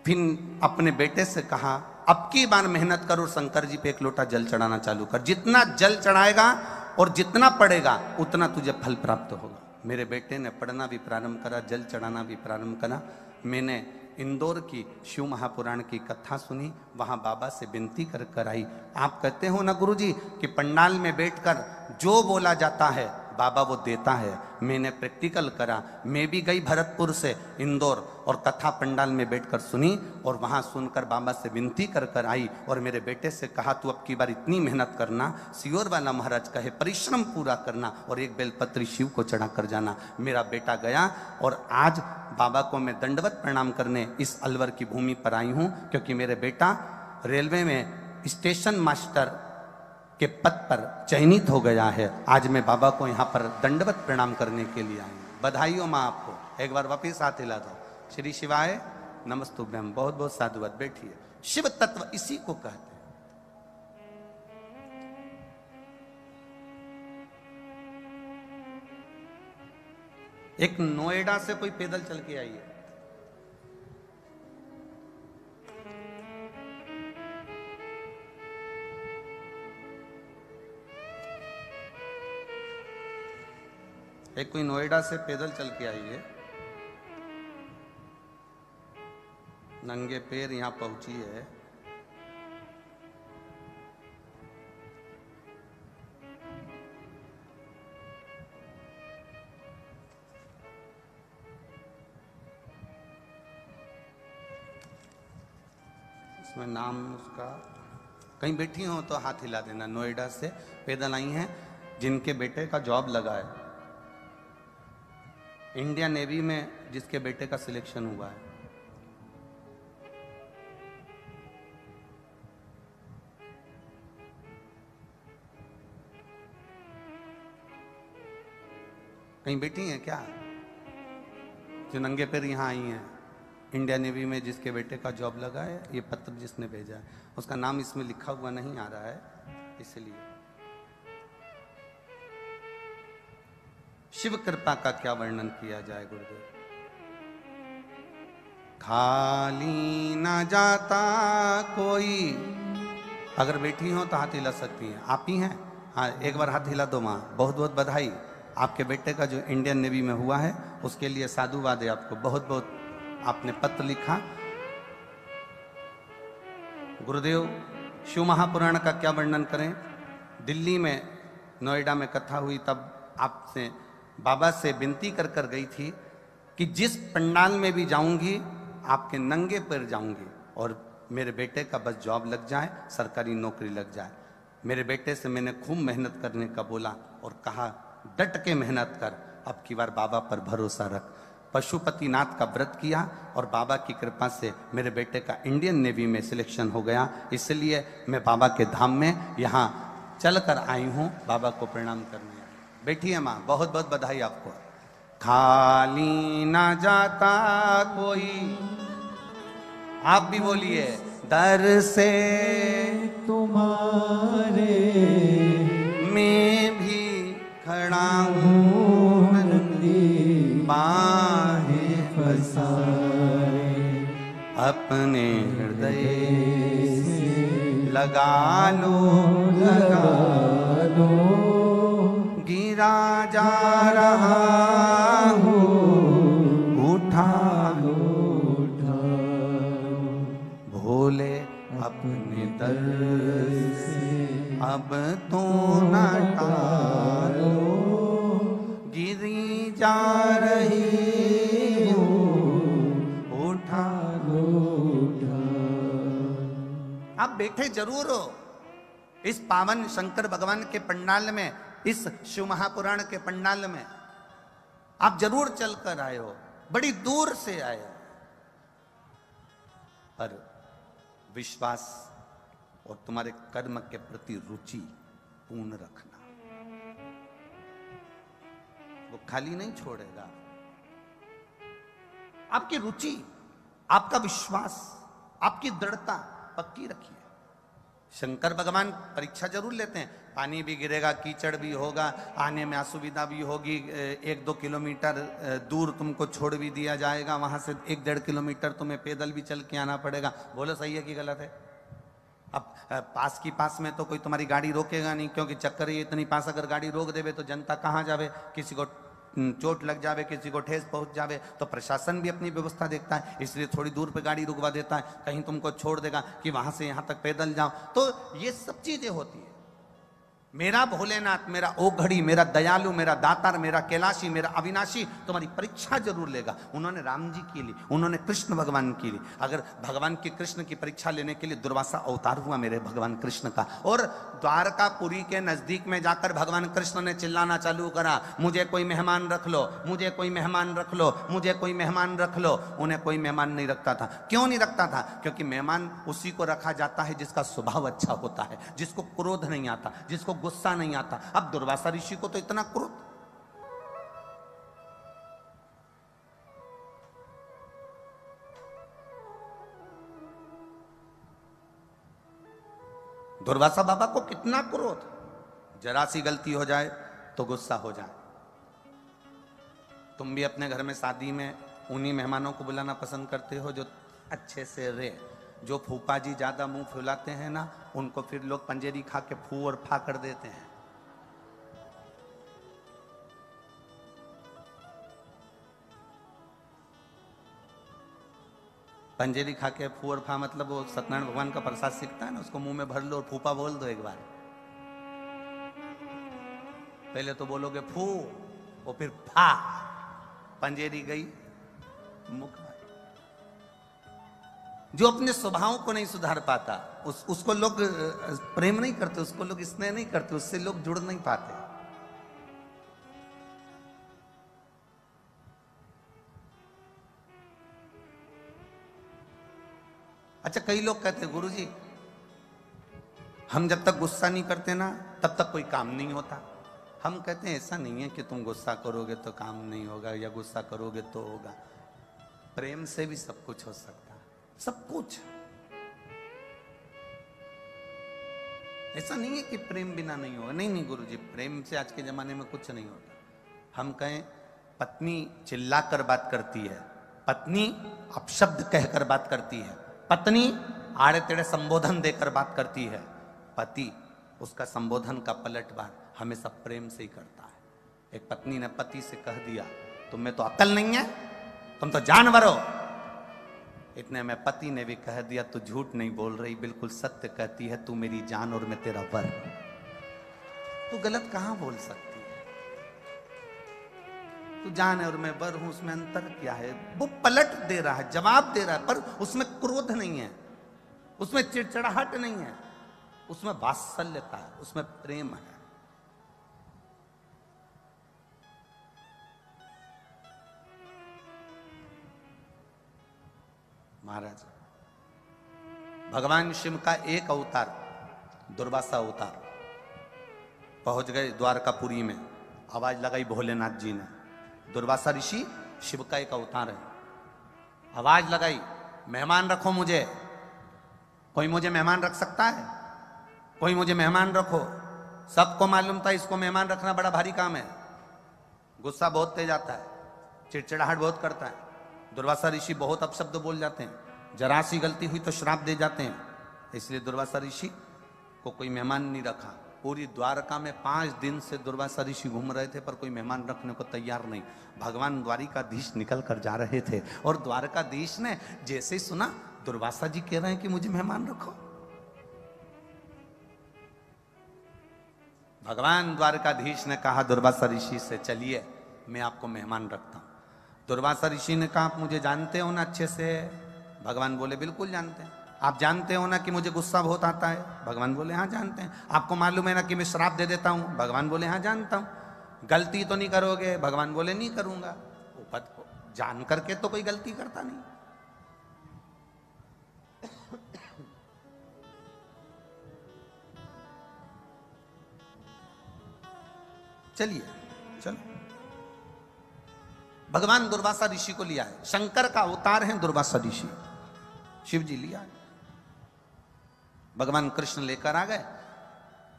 फिर अपने बेटे से कहा अब की बार मेहनत करो, शंकर जी पे एक लोटा जल चढ़ाना चालू कर, जितना जल चढ़ाएगा और जितना पड़ेगा उतना तुझे फल प्राप्त होगा। मेरे बेटे ने पढ़ना भी प्रारंभ करा, जल चढ़ाना भी प्रारंभ करा। मैंने इंदौर की शिव महापुराण की कथा सुनी, वहां बाबा से विनती कर कर आई। आप कहते हो ना गुरुजी कि पंडाल में बैठकर जो बोला जाता है बाबा वो देता है। मैंने प्रैक्टिकल करा, मैं भी गई भरतपुर से इंदौर और कथा पंडाल में बैठकर सुनी और वहां सुनकर बाबा से विनती कर कर आई और मेरे बेटे से कहा तू अब की बार इतनी मेहनत करना, सियोर वाला महाराज कहे परिश्रम पूरा करना और एक बेलपत्री शिव को चढ़ा कर जाना। मेरा बेटा गया और आज बाबा को मैं दंडवत प्रणाम करने इस अलवर की भूमि पर आई हूं, क्योंकि मेरे बेटा रेलवे में स्टेशन मास्टर के पद पर चयनित हो गया है। आज मैं बाबा को यहाँ पर दंडवत प्रणाम करने के लिए आई हूँ। बधाई हो माँ आपको, एक बार वापिस हाथ हिला दो। श्री शिवाय नमस्तुभ्यम। बहुत बहुत साधुवाद, बैठिए। शिव तत्व इसी को कहते हैं। एक नोएडा से कोई पैदल चल के आई है, एक कोई नोएडा से पैदल चल के आई है, नंगे पैर यहां पहुंची है। इसमें नाम उसका, कहीं बैठी हो तो हाथ हिला देना। नोएडा से पैदल आई हैं, जिनके बेटे का जॉब लगा है, इंडियन नेवी में जिसके बेटे का सिलेक्शन हुआ है। कहीं बैठी हैं क्या? जो नंगे पैर यहां आई हैं, इंडियन नेवी में जिसके बेटे का जॉब लगा है, ये पत्र जिसने भेजा है उसका नाम इसमें लिखा हुआ नहीं आ रहा है, इसलिए। शिव कृपा का क्या वर्णन किया जाए गुरुदेव। खाली ना जाता कोई, अगर बैठी हो तो हाथ हिला सकती हैं। आप ही हैं? हाँ, एक बार हाथ हिला दो माँ। बहुत बहुत बधाई, आपके बेटे का जो इंडियन नेवी में हुआ है उसके लिए साधुवाद है आपको। बहुत बहुत आपने पत्र लिखा। गुरुदेव शिव महापुराण का क्या वर्णन करें। दिल्ली में नोएडा में कथा हुई, तब आपसे बाबा से विनती कर कर गई थी कि जिस पंडाल में भी जाऊंगी आपके नंगे पैर जाऊंगी और मेरे बेटे का बस जॉब लग जाए, सरकारी नौकरी लग जाए। मेरे बेटे से मैंने खूब मेहनत करने का बोला और कहा डट के मेहनत कर, अब की बार बाबा पर भरोसा रख। पशुपतिनाथ का व्रत किया और बाबा की कृपा से मेरे बेटे का इंडियन नेवी में सिलेक्शन हो गया। इसलिए मैं बाबा के धाम में यहाँ चल कर आई हूँ बाबा को प्रणाम करने। बैठिए माँ, बहुत बहुत बधाई आपको। खाली ना जाता कोई, आप भी बोलिए। दर से
तुम्हारे
मैं भी खड़ा हूँ,
नंदी
बाहें
पसारे,
अपने हृदय
से
लगा लो,
लगा लो,
गिरा जा रहा हूँ, उठा लो,
उठा
भोले अपने दर से अब तो न टालो, गिरी जा रही हूँ, उठा लो,
उठा।
आप बैठे जरूर हो इस पावन शंकर भगवान के पंडाल में, इस शिव महापुराण के पंडाल में आप जरूर चल कर आए हो, बड़ी दूर से आए हो, पर विश्वास और तुम्हारे कर्म के प्रति रुचि पूर्ण रखना, वो खाली नहीं छोड़ेगा। आपकी रुचि, आपका विश्वास, आपकी दृढ़ता पक्की रखिए। शंकर भगवान परीक्षा जरूर लेते हैं। पानी भी गिरेगा, कीचड़ भी होगा, आने में असुविधा भी होगी, 1-2 किलोमीटर दूर तुमको छोड़ भी दिया जाएगा, वहां से 1-1.5 किलोमीटर तुम्हें पैदल भी चल के आना पड़ेगा। बोलो सही है कि गलत है? अब पास में तो कोई तुम्हारी गाड़ी रोकेगा नहीं, क्योंकि चक्कर ये इतनी पास अगर गाड़ी रोक देवे तो जनता कहाँ जावे, किसी को चोट लग जावे, किसी को ठेस पहुंच जावे, तो प्रशासन भी अपनी व्यवस्था देखता है, इसलिए थोड़ी दूर पे गाड़ी रुकवा देता है, कहीं तुमको छोड़ देगा कि वहां से यहां तक पैदल जाओ। तो ये सब चीजें होती है। मेरा भोलेनाथ, मेरा ओघड़ी, मेरा दयालु, मेरा दातार, मेरा कैलाशी, मेरा अविनाशी तुम्हारी परीक्षा जरूर लेगा। उन्होंने राम जी की ली, उन्होंने कृष्ण भगवान की ली। अगर भगवान की कृष्ण की परीक्षा लेने के लिए दुर्वासा अवतार हुआ मेरे भगवान कृष्ण का, और द्वारकापुरी के नजदीक में जाकर भगवान कृष्ण ने चिल्लाना चालू करा, मुझे कोई मेहमान रख लो, मुझे कोई मेहमान रख लो, मुझे कोई मेहमान रख लो। उन्हें कोई मेहमान नहीं रखता था। क्यों नहीं रखता था? क्योंकि मेहमान उसी को रखा जाता है जिसका स्वभाव अच्छा होता है, जिसको क्रोध नहीं आता, जिसको गुस्सा नहीं आता। अब दुर्वासा ऋषि को तो इतना क्रोध। दुर्वासा बाबा को कितना क्रोध, जरा सी गलती हो जाए तो गुस्सा हो जाए। तुम भी अपने घर में शादी में उन्हीं मेहमानों को बुलाना पसंद करते हो जो अच्छे से रहे। जो फूफा जी ज्यादा मुंह फुलाते हैं ना, उनको फिर लोग पंजेरी खा के फू और फा कर देते हैं। पंजेरी खा के फू और फा मतलब वो सत्यनारायण भगवान का प्रसाद सीखता है ना, उसको मुंह में भर लो और फूफा बोल दो एक बार। पहले तो बोलोगे फू और फिर फा, पंजेरी गई मुख में। जो अपने स्वभाव को नहीं सुधार पाता उसको लोग प्रेम नहीं करते, उसको लोग स्नेह नहीं करते, उससे लोग जुड़ नहीं पाते। अच्छा, कई लोग कहते हैं गुरुजी हम जब तक गुस्सा नहीं करते ना तब तक कोई काम नहीं होता। हम कहते हैं ऐसा नहीं है कि तुम गुस्सा करोगे तो काम नहीं होगा या गुस्सा करोगे तो होगा। प्रेम से भी सब कुछ हो सकता है, सब कुछ। ऐसा नहीं है कि प्रेम बिना नहीं होगा। नहीं नहीं गुरुजी, प्रेम से आज के जमाने में कुछ नहीं होता। हम कहें पत्नी चिल्लाकर बात करती है, पत्नी अपशब्द कहकर बात करती है, पत्नी आड़े तेड़े संबोधन देकर बात करती है, पति उसका संबोधन का पलटवार हमेशा प्रेम से ही करता है। एक पत्नी ने पति से कह दिया तुम में तो अक्ल नहीं है, तुम तो जानवर हो। इतने में पति ने भी कह दिया तू झूठ नहीं बोल रही, बिल्कुल सत्य कहती है, तू मेरी जान और मैं तेरा वर। तू गलत कहां बोल सकती है? तू जान है और मैं वर हूं, उसमें अंतर क्या है? वो पलट दे रहा है, जवाब दे रहा है, पर उसमें क्रोध नहीं है, उसमें चिड़चिड़ाहट नहीं है, उसमें वात्सल्यता है, उसमें प्रेम है। महाराज भगवान शिव का एक अवतार दुर्वासा अवतार, पहुंच गए द्वारकापुरी में, आवाज लगाई भोलेनाथ जी ने, दुर्वासा ऋषि शिव का एक अवतार है। आवाज लगाई मेहमान रखो मुझे। कोई मुझे मेहमान रख सकता है? कोई मुझे मेहमान रखो। सबको मालूम था इसको मेहमान रखना बड़ा भारी काम है। गुस्सा बहुत तेज आता है, चिड़चिड़ाहट बहुत करता है। दुर्वासा ऋषि बहुत अपशब्द बोल जाते हैं, जरा सी गलती हुई तो श्राप दे जाते हैं। इसलिए दुर्वासा ऋषि को कोई मेहमान नहीं रखा। पूरी द्वारका में 5 दिन से दुर्वासा ऋषि घूम रहे थे पर कोई मेहमान रखने को तैयार नहीं। भगवान द्वारिकाधीश निकल कर जा रहे थे और द्वारकाधीश ने जैसे ही सुना दुर्वासा जी कह रहे हैं कि मुझे मेहमान रखो, भगवान द्वारकाधीश ने कहा दुर्वासा ऋषि से चलिए मैं आपको मेहमान रखता हूं। दुर्वासा ऋषि ने कहा आप मुझे जानते हो ना अच्छे से? भगवान बोले बिल्कुल जानते हैं। आप जानते हो ना कि मुझे गुस्सा बहुत आता है? भगवान बोले हाँ जानते हैं। आपको मालूम है ना कि मैं श्राप दे देता हूं? भगवान बोले हाँ जानता हूं। गलती तो नहीं करोगे? भगवान बोले नहीं करूंगा। जान करके तो कोई गलती करता नहीं। चलिए चलो, भगवान दुर्वासा ऋषि को लिया है। शंकर का अवतार है दुर्वासा ऋषि, शिव जी लिया है। भगवान कृष्ण लेकर आ गए।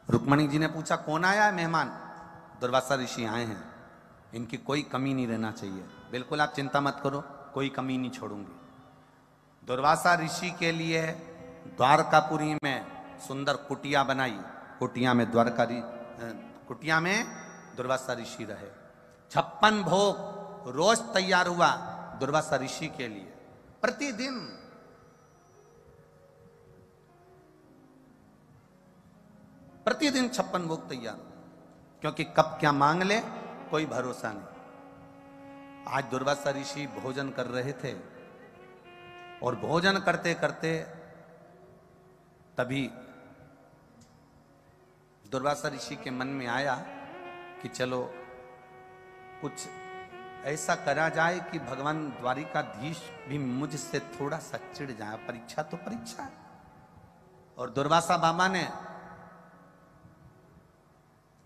रुक्मणी जी ने पूछा कौन आया है मेहमान? दुर्वासा ऋषि आए हैं, इनकी कोई कमी नहीं रहना चाहिए। बिल्कुल आप चिंता मत करो, कोई कमी नहीं छोड़ूंगी। दुर्वासा ऋषि के लिए द्वारकापुरी में सुंदर कुटिया बनाई। कुटिया में दुर्वासा ऋषि रहे। 56 भोग रोज तैयार हुआ दुर्वासा ऋषि के लिए। प्रतिदिन 56 भोग तैयार, क्योंकि कब क्या मांग ले कोई भरोसा नहीं। आज दुर्वासा ऋषि भोजन कर रहे थे और भोजन करते करते तभी दुर्वासा ऋषि के मन में आया कि चलो कुछ ऐसा करा जाए कि भगवान द्वारिकाधीश भी मुझसे थोड़ा सा चिढ़ जाए। परीक्षा तो परीक्षा है। और दुर्वासा बाबा ने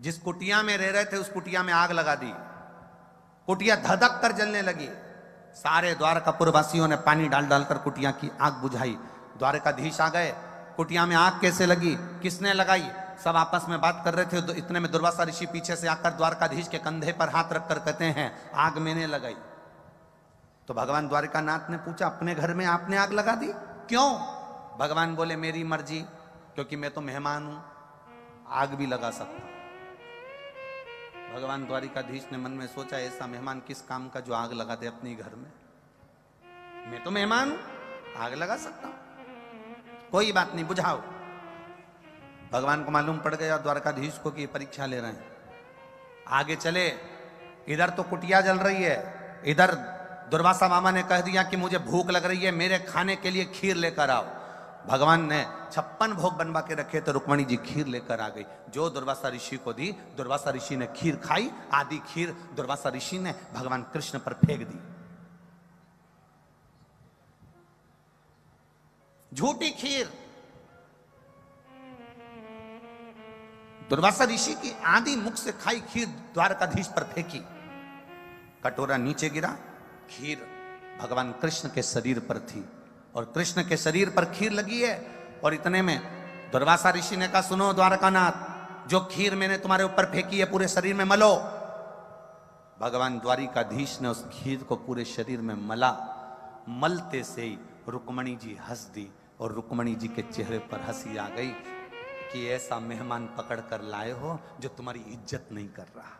जिस कुटिया में रह रहे थे उस कुटिया में आग लगा दी। कुटिया धधक कर जलने लगी। सारे द्वारकापुर वासियों ने पानी डाल डालकर कुटिया की आग बुझाई। द्वारकाधीश आ गए। कुटिया में आग कैसे लगी, किसने लगाई, सब आपस में बात कर रहे थे। इतने में दुर्वासा ऋषि पीछे से आकर द्वारकाधीश के कंधे पर हाथ रखकर कहते हैं आग मैंने लगाई। तो भगवान द्वारिकानाथ ने पूछा अपने घर में आपने आग लगा दी, क्यों? भगवान बोले मेरी मर्जी, क्योंकि मैं तो मेहमान हूं, आग भी लगा सकता हूं। भगवान द्वारिकाधीश ने मन में सोचा ऐसा मेहमान किस काम का जो आग लगा दे अपने घर में। मैं तो मेहमान हूं, आग लगा सकता हूं, कोई बात नहीं, बुझाओ। भगवान को मालूम पड़ गया द्वारकाधीश को कि ये परीक्षा ले रहे हैं। आगे चले, इधर तो कुटिया जल रही है, इधर दुर्वासा मामा ने कह दिया कि मुझे भूख लग रही है, मेरे खाने के लिए खीर लेकर आओ। भगवान ने 56 भोग बनवा के रखे तो रुक्मणी जी खीर लेकर आ गई, जो दुर्वासा ऋषि को दी। दुर्वासा ऋषि ने खीर खाई। आधी खीर दुर्वासा ऋषि ने भगवान कृष्ण पर फेंक दी। झूठी खीर। दुर्वासा ऋषि की आधी मुख से खाई खीर द्वारकाधीश पर फेंकी। कटोरा नीचे गिरा, खीर भगवान कृष्ण के शरीर पर थी और कृष्ण के शरीर पर खीर लगी है। और इतने में दुर्वासा ऋषि ने कहा सुनो द्वारकानाथ, जो खीर मैंने तुम्हारे ऊपर फेंकी है पूरे शरीर में मलो। भगवान द्वारिकाधीश ने उस खीर को पूरे शरीर में मला। मलते से ही रुक्मणी जी हंस दी और रुक्मणी जी के चेहरे पर हंसी आ गई कि ऐसा मेहमान पकड़ कर लाए हो जो तुम्हारी इज्जत नहीं कर रहा।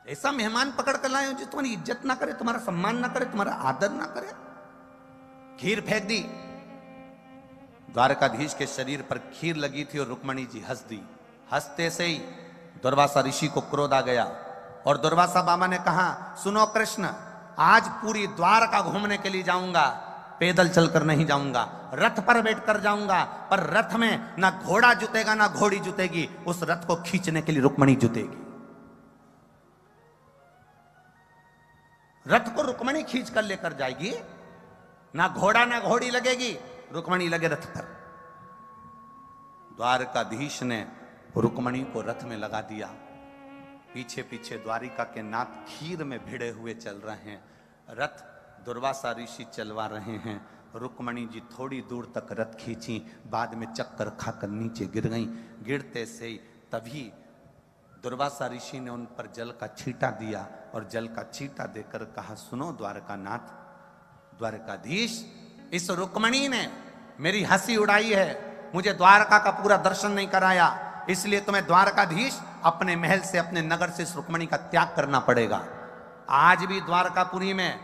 ऐसा मेहमान पकड़ कर लाए हो जो तुम्हारी इज्जत ना करे, तुम्हारा सम्मान ना करे, तुम्हारा आदर ना करे। खीर फेंक दी। द्वारकाधीश के शरीर पर खीर लगी थी और रुक्मणी जी हंस दी। हंसते से ही दुर्वासा ऋषि को क्रोध आ गया और दुर्वासा बाबा ने कहा सुनो कृष्ण, आज पूरी द्वारका घूमने के लिए जाऊंगा, पैदल चलकर नहीं जाऊंगा, रथ पर बैठकर जाऊंगा, पर रथ में ना घोड़ा जुतेगा ना घोड़ी जुतेगी, उस रथ को खींचने के लिए रुक्मणी जुतेगी। रथ को रुक्मणी खींच कर लेकर जाएगी, ना घोड़ा ना घोड़ी लगेगी, रुक्मणी लगे रथ पर। द्वारकाधीश ने रुक्मणी को रथ में लगा दिया। पीछे पीछे द्वारिका के नाथ खीर में भिड़े हुए चल रहे हैं। रथ दुर्वासा ऋषि चलवा रहे हैं। रुक्मणी जी थोड़ी दूर तक रथ खींची, बाद में चक्कर खाकर नीचे गिर गईं। गिरते से ही तभी दुर्वासा ऋषि ने उन पर जल का छींटा दिया और जल का छींटा देकर कहा सुनो द्वारकानाथ, द्वारकाधीश, इस रुक्मणी ने मेरी हंसी उड़ाई है, मुझे द्वारका का पूरा दर्शन नहीं कराया, इसलिए तुम्हें द्वारकाधीश अपने महल से अपने नगर से इस रुक्मणी का त्याग करना पड़ेगा। आज भी द्वारकापुरी में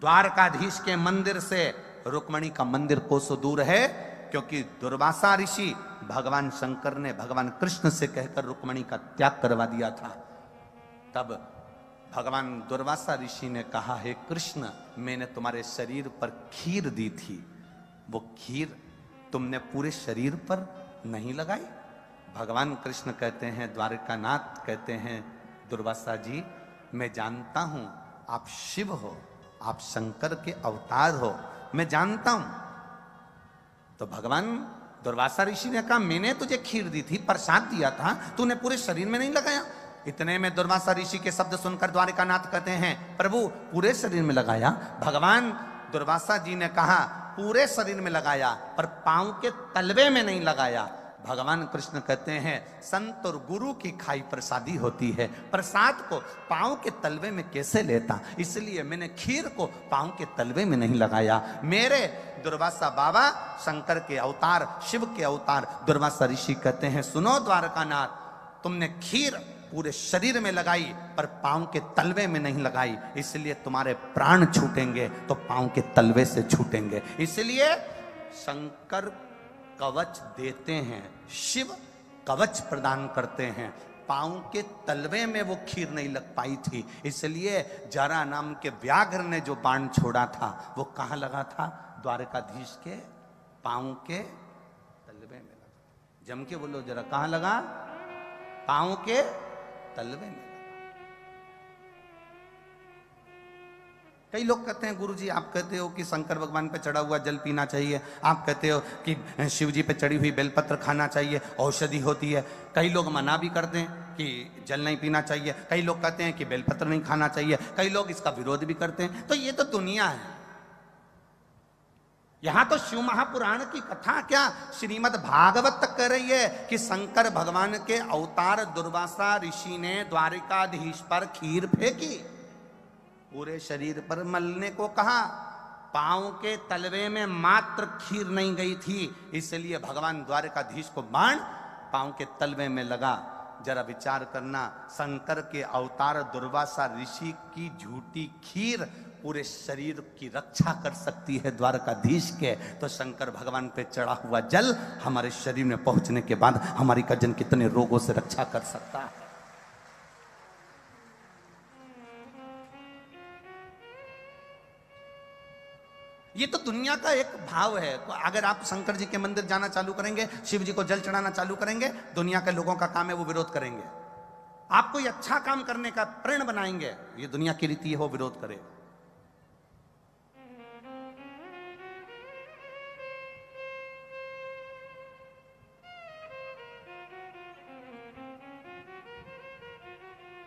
द्वारकाधीश के मंदिर से रुक्मणी का मंदिर कोसों दूर है, क्योंकि दुर्वासा ऋषि भगवान शंकर ने भगवान कृष्ण से कहकर रुक्मणी का त्याग करवा दिया था। तब भगवान दुर्वासा ऋषि ने कहा हे कृष्ण, मैंने तुम्हारे शरीर पर खीर दी थी, वो खीर तुमने पूरे शरीर पर नहीं लगाई। भगवान कृष्ण कहते हैं, द्वारकानाथ कहते हैं दुर्वासा जी, मैं जानता हूं आप शिव हो, आप शंकर के अवतार हो, मैं जानता हूं। तो भगवान दुर्वासा ऋषि ने कहा मैंने तुझे खीर दी थी, प्रसाद दिया था, तूने पूरे शरीर में नहीं लगाया। इतने में दुर्वासा ऋषि के शब्द सुनकर द्वारिकानाथ कहते हैं प्रभु पूरे शरीर में लगाया। भगवान दुर्वासा जी ने कहा पूरे शरीर में लगाया पर पांव के तलवे में नहीं लगाया। भगवान कृष्ण कहते हैं संत और गुरु की खाई प्रसादी होती है, प्रसाद को पांव के तलवे में कैसे लेता, इसलिए मैंने खीर को पांव के तलवे में नहीं लगाया। मेरे दुर्वासा बाबा शंकर के अवतार, शिव के अवतार दुर्वासा ऋषि कहते हैं सुनो द्वारकानाथ, तुमने खीर पूरे शरीर में लगाई पर पांव के तलवे में नहीं लगाई, इसलिए तुम्हारे प्राण छूटेंगे तो पांव के तलवे से छूटेंगे। इसलिए शंकर कवच देते हैं, शिव कवच प्रदान करते हैं। पांव के तलवे में वो खीर नहीं लग पाई थी, इसलिए जरा नाम के व्याघ्र ने जो बाण छोड़ा था वो कहां लगा था? द्वारकाधीश के पांव के तलवे में लगा। जम के बोलो जरा, कहां लगा? पांव के तलवे में। कई लोग कहते हैं गुरुजी आप कहते हो कि शंकर भगवान पे चढ़ा हुआ जल पीना चाहिए, आप कहते हो कि शिव जी पे चढ़ी हुई बेलपत्र खाना चाहिए, औषधि होती है। कई लोग मना भी करते हैं कि जल नहीं पीना चाहिए, कई लोग कहते हैं कि बेलपत्र नहीं खाना चाहिए, कई लोग इसका विरोध भी करते हैं। तो ये तो दुनिया है। यहां तो शिव महापुराण की कथा क्या, श्रीमद् भागवत तक कह रही है कि शंकर भगवान के अवतार दुर्वासा ऋषि ने द्वारिकाधीश पर खीर फेंकी, पूरे शरीर पर मलने को कहा, पांव के तलवे में मात्र खीर नहीं गई थी, इसलिए भगवान द्वारकाधीश को बाण पांव के तलवे में लगा। जरा विचार करना, शंकर के अवतार दुर्वासा ऋषि की झूठी खीर पूरे शरीर की रक्षा कर सकती है द्वारकाधीश के, तो शंकर भगवान पे चढ़ा हुआ जल हमारे शरीर में पहुंचने के बाद हमारी कजन कितने रोगों से रक्षा कर सकता है। ये तो दुनिया का एक भाव है। अगर आप शंकर जी के मंदिर जाना चालू करेंगे, शिव जी को जल चढ़ाना चालू करेंगे, दुनिया के लोगों का काम है वो विरोध करेंगे। आप कोई अच्छा काम करने का प्रण बनाएंगे, ये दुनिया की रीति है, वो विरोध करे।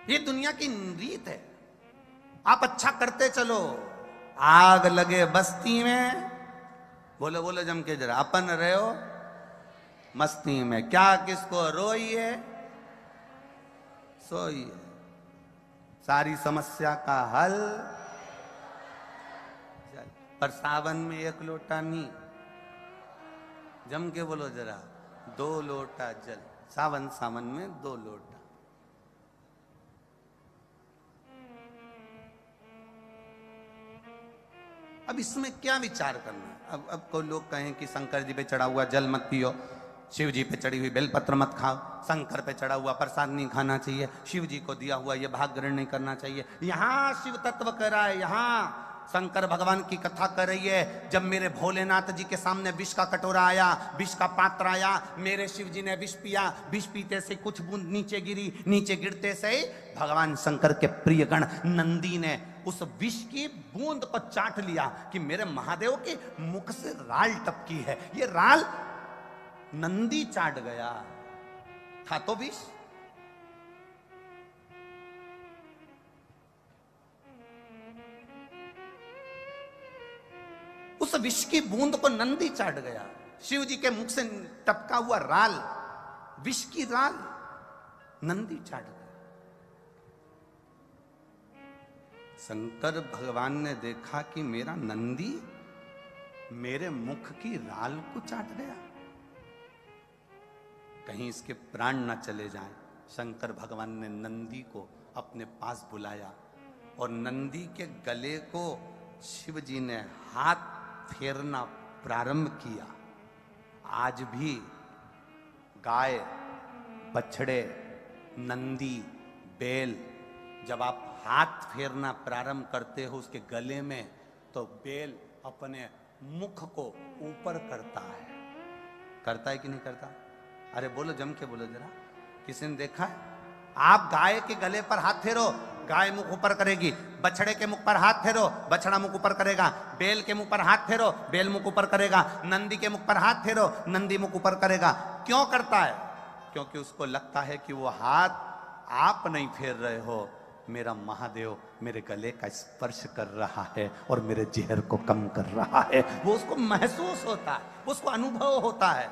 ये दुनिया की रीत है। आप अच्छा करते चलो, आग लगे बस्ती में, बोलो बोलो जम के जरा, अपन रहे हो मस्ती में, क्या किसको रोइए सोइए, सारी समस्या का हल। पर सावन में एक लोटा नहीं, जम के बोलो जरा, 2 लोटा जल, सावन सावन में 2 लोटा। अब इसमें क्या विचार करना? अब कोई लोग कहें कि शंकर जी पे चढ़ा हुआ जल मत पियो, शिव जी पे चढ़ी हुई बेलपत्र मत खाओ, शंकर पे चढ़ा हुआ प्रसाद नहीं खाना चाहिए, शिव जी को दिया हुआ ये भाग ग्रहण नहीं करना चाहिए। यहां शिव तत्व कह रहा है, यहां शंकर भगवान की कथा कर रही है। जब मेरे भोलेनाथ जी के सामने विष का कटोरा आया, विष का पात्र आया, मेरे शिव जी ने विष पिया, विष पीते से कुछ बूंद नीचे गिरी, नीचे गिरते से भगवान शंकर के प्रिय गण नंदी ने उस विष की बूंद को चाट लिया कि मेरे महादेव के मुख से राल टपकी है। ये राल नंदी चाट गया, था तो विष। उस विष की बूंद को नंदी चाट गया। शिव जी के मुख से टपका हुआ राल, विष की राल नंदी चाट गया। शंकर भगवान ने देखा कि मेरा नंदी मेरे मुख की राल को चाट गया, कहीं इसके प्राण न चले जाएं। शंकर भगवान ने नंदी को अपने पास बुलाया और नंदी के गले को शिव जी ने हाथ फेरना प्रारंभ किया। आज भी गाय, बछड़े, नंदी, बैल, जब आप हाथ फेरना प्रारंभ करते हो उसके गले में, तो बैल अपने मुख को ऊपर करता है कि नहीं करता? अरे बोलो, जम के बोलो जरा, किसी ने देखा है? आप गाय के गले पर हाथ फेरो, गाय मुख ऊपर करेगी। बछड़े के मुख पर हाथ फेरो, बछड़ा मुख ऊपर करेगा। बैल के मुख पर हाथ फेरो, बैल मुख ऊपर करेगा। नंदी के मुख पर हाथ फेरो, नंदी मुख ऊपर करेगा। क्यों करता है? क्योंकि उसको लगता है कि वो हाथ आप नहीं फेर रहे हो, मेरा महादेव मेरे गले का स्पर्श कर रहा है और मेरे जहर को कम कर रहा है। वो उसको महसूस होता है, उसको अनुभव होता है।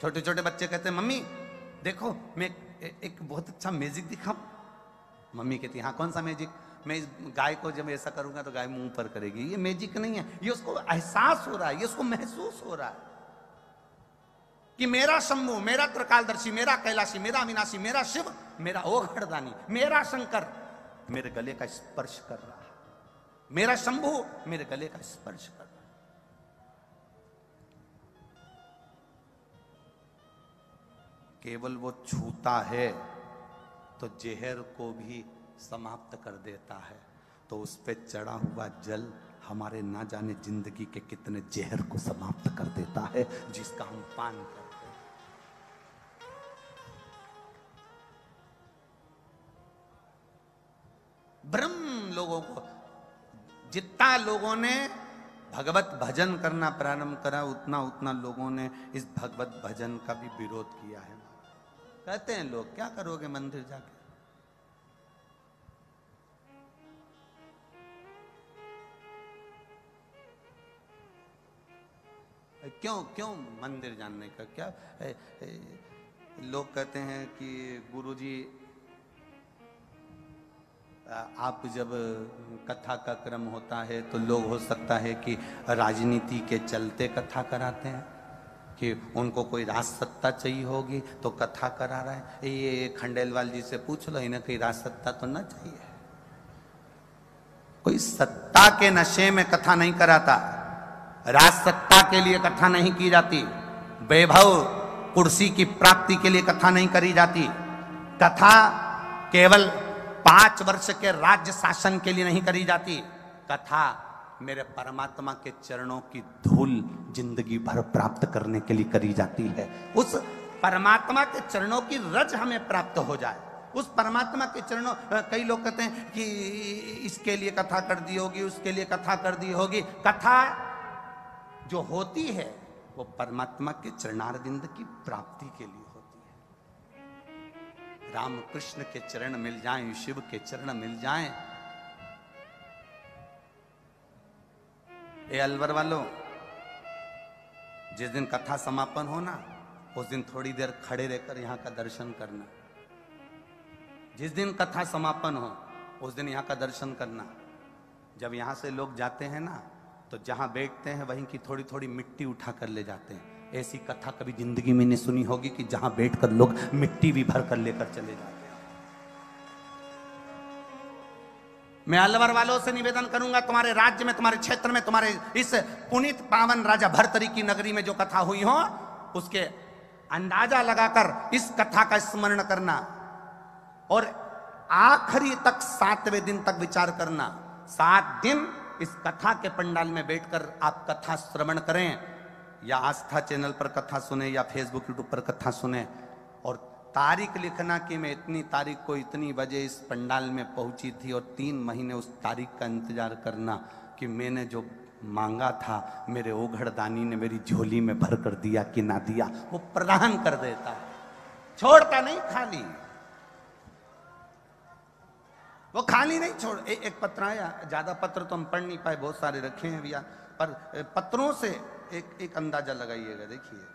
छोटे छोटे बच्चे कहते हैं मम्मी देखो मैं एक बहुत अच्छा मैजिक दिखाऊं। मम्मी कहती हाँ कौन सा मैजिक? मैं इस गाय को जब ऐसा करूंगा तो गाय मुंह पर करेगी। ये मैजिक नहीं है, ये उसको एहसास हो रहा है, ये उसको महसूस हो रहा है कि मेरा शंभु, मेरा त्रिकालदर्शी, मेरा कैलाशी, मेरा अविनाशी, मेरा शिव, मेरा ओघड़दानी, मेरा शंकर मेरे गले का स्पर्श कर रहा है। मेरा शंभु मेरे गले का स्पर्श कर रहा है। केवल वो छूता है तो जहर को भी समाप्त कर देता है। तो उस पे चढ़ा हुआ जल हमारे ना जाने जिंदगी के कितने जहर को समाप्त कर देता है, जिसका हम पान करते हैं। ब्रह्म लोगों को, जितना लोगों ने भगवत भजन करना प्रारंभ करा उतना उतना लोगों ने इस भगवत भजन का भी विरोध किया है। कहते हैं लोग क्या करोगे मंदिर जाके? क्यों क्यों मंदिर जानने का क्या? लोग कहते हैं कि गुरुजी आप जब कथा का क्रम होता है तो लोग हो सकता है कि राजनीति के चलते कथा कराते हैं, कि उनको कोई राज सत्ता चाहिए होगी तो कथा करा रहा है। ये खंडेलवाल जी से पूछ लो, इन्हें कोई राज सत्ता तो ना चाहिए। कोई सत्ता के नशे में कथा नहीं कराता, राज सत्ता के लिए कथा नहीं की जाती, वैभव कुर्सी की प्राप्ति के लिए कथा नहीं करी जाती। कथा केवल 5 वर्ष के राज्य शासन के लिए नहीं करी जाती। कथा मेरे परमात्मा के चरणों की धूल जिंदगी भर प्राप्त करने के लिए करी जाती है। उस परमात्मा के चरणों की रज हमें प्राप्त हो जाए, उस परमात्मा के चरणों। कई लोग कहते हैं कि इसके लिए कथा कर दी होगी, उसके लिए कथा कर दी होगी। कथा जो होती है वो परमात्मा के चरणारविंद की प्राप्ति के लिए होती है। राम कृष्ण के चरण मिल जाएं, शिव के चरण मिल जाएं। ए अलवर वालों, जिस दिन कथा समापन हो ना उस दिन थोड़ी देर खड़े रहकर यहाँ का दर्शन करना। जिस दिन कथा समापन हो उस दिन यहाँ का दर्शन करना। जब यहाँ से लोग जाते हैं ना तो जहां बैठते हैं वहीं की थोड़ी थोड़ी मिट्टी उठा कर ले जाते हैं। ऐसी कथा कभी जिंदगी में नहीं सुनी होगी कि जहां बैठकर लोग मिट्टी भी भर कर लेकर चले जाते हैं। मैं अलवर वालों से निवेदन करूंगा, तुम्हारे राज्य में, तुम्हारे क्षेत्र में, तुम्हारे इस पुनीत पावन राजा भर्तरी की नगरी में जो कथा हुई हो उसके अंदाजा लगाकर इस कथा का स्मरण करना और आखिरी तक 7वें दिन तक विचार करना। 7 दिन इस कथा के पंडाल में बैठकर आप कथा श्रवण करें, या आस्था चैनल पर कथा सुने या फेसबुक यूट्यूब पर कथा सुने, और तारीख लिखना कि मैं इतनी तारीख को इतनी बजे इस पंडाल में पहुंची थी, और 3 महीने उस तारीख का इंतजार करना कि मैंने जो मांगा था मेरे ओघड़दानी ने मेरी झोली में भर कर दिया कि ना दिया। वो प्रदान कर देता है, छोड़ता नहीं खाली। वो खाली नहीं छोड़। एक पत्र आया, ज्यादा पत्र तो हम पढ़ नहीं पाए, बहुत सारे रखे हैं भैया, पर पत्रों से एक अंदाजा लगाइएगा। देखिए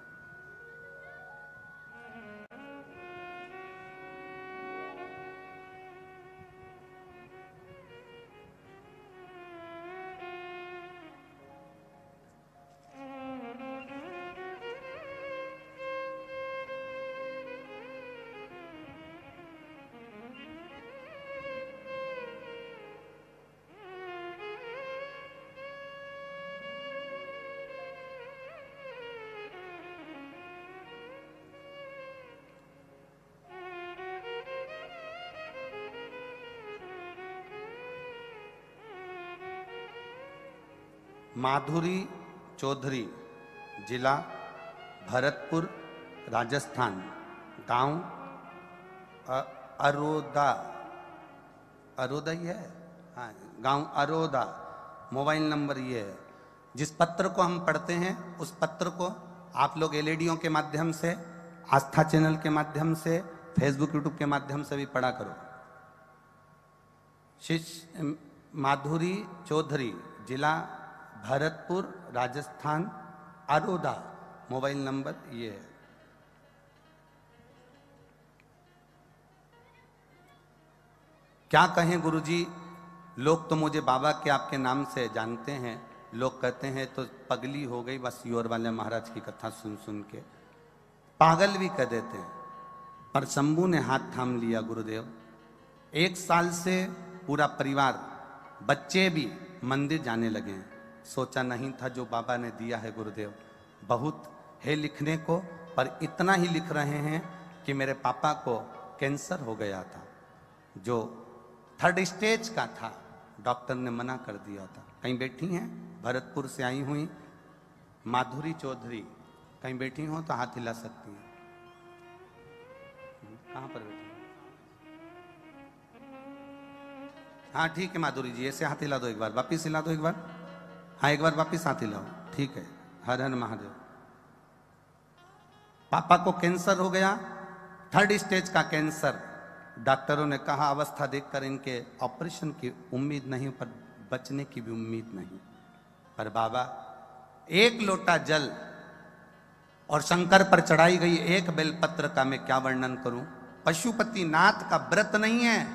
माधुरी चौधरी, जिला भरतपुर, राजस्थान, गांव अरोदा, अरोदा ही है, हाँ गांव अरोदा। मोबाइल नंबर ये है। जिस पत्र को हम पढ़ते हैं उस पत्र को आप लोग एलईडीओं के माध्यम से आस्था चैनल के माध्यम से, फेसबुक यूट्यूब के माध्यम से भी पढ़ा करो। शिष्य माधुरी चौधरी, जिला भरतपुर, राजस्थान, अरोदा, मोबाइल नंबर ये है। क्या कहें गुरुजी, लोग तो मुझे बाबा के आपके नाम से जानते हैं, लोग कहते हैं तो पगली हो गई बस योर वाले महाराज की कथा सुन सुन के, पागल भी कह देते हैं। पर शंभू ने हाथ थाम लिया गुरुदेव। 1 साल से पूरा परिवार, बच्चे भी मंदिर जाने लगे हैं। सोचा नहीं था जो बाबा ने दिया है गुरुदेव, बहुत है लिखने को, पर इतना ही लिख रहे हैं कि मेरे पापा को कैंसर हो गया था, जो 3rd स्टेज का था, डॉक्टर ने मना कर दिया था। कहीं बैठी हैं, भरतपुर से आई हुई माधुरी चौधरी, कहीं बैठी हो तो हाथ हिला सकती हैं। कहाँ पर बैठी? हाँ ठीक है माधुरी जी, ऐसे हाथ हिला दो एक बार, वापिस हिला दो एक बार। हाँ एक बार वापिस हाथ हिलाओ, ठीक है। हर हर महादेव। पापा को कैंसर हो गया, 3rd स्टेज का कैंसर। डॉक्टरों ने कहा अवस्था देखकर इनके ऑपरेशन की उम्मीद नहीं, पर बचने की भी उम्मीद नहीं। पर बाबा, 1 लोटा जल और शंकर पर चढ़ाई गई 1 बेलपत्र का मैं क्या वर्णन करूं। पशुपति नाथ का व्रत नहीं है,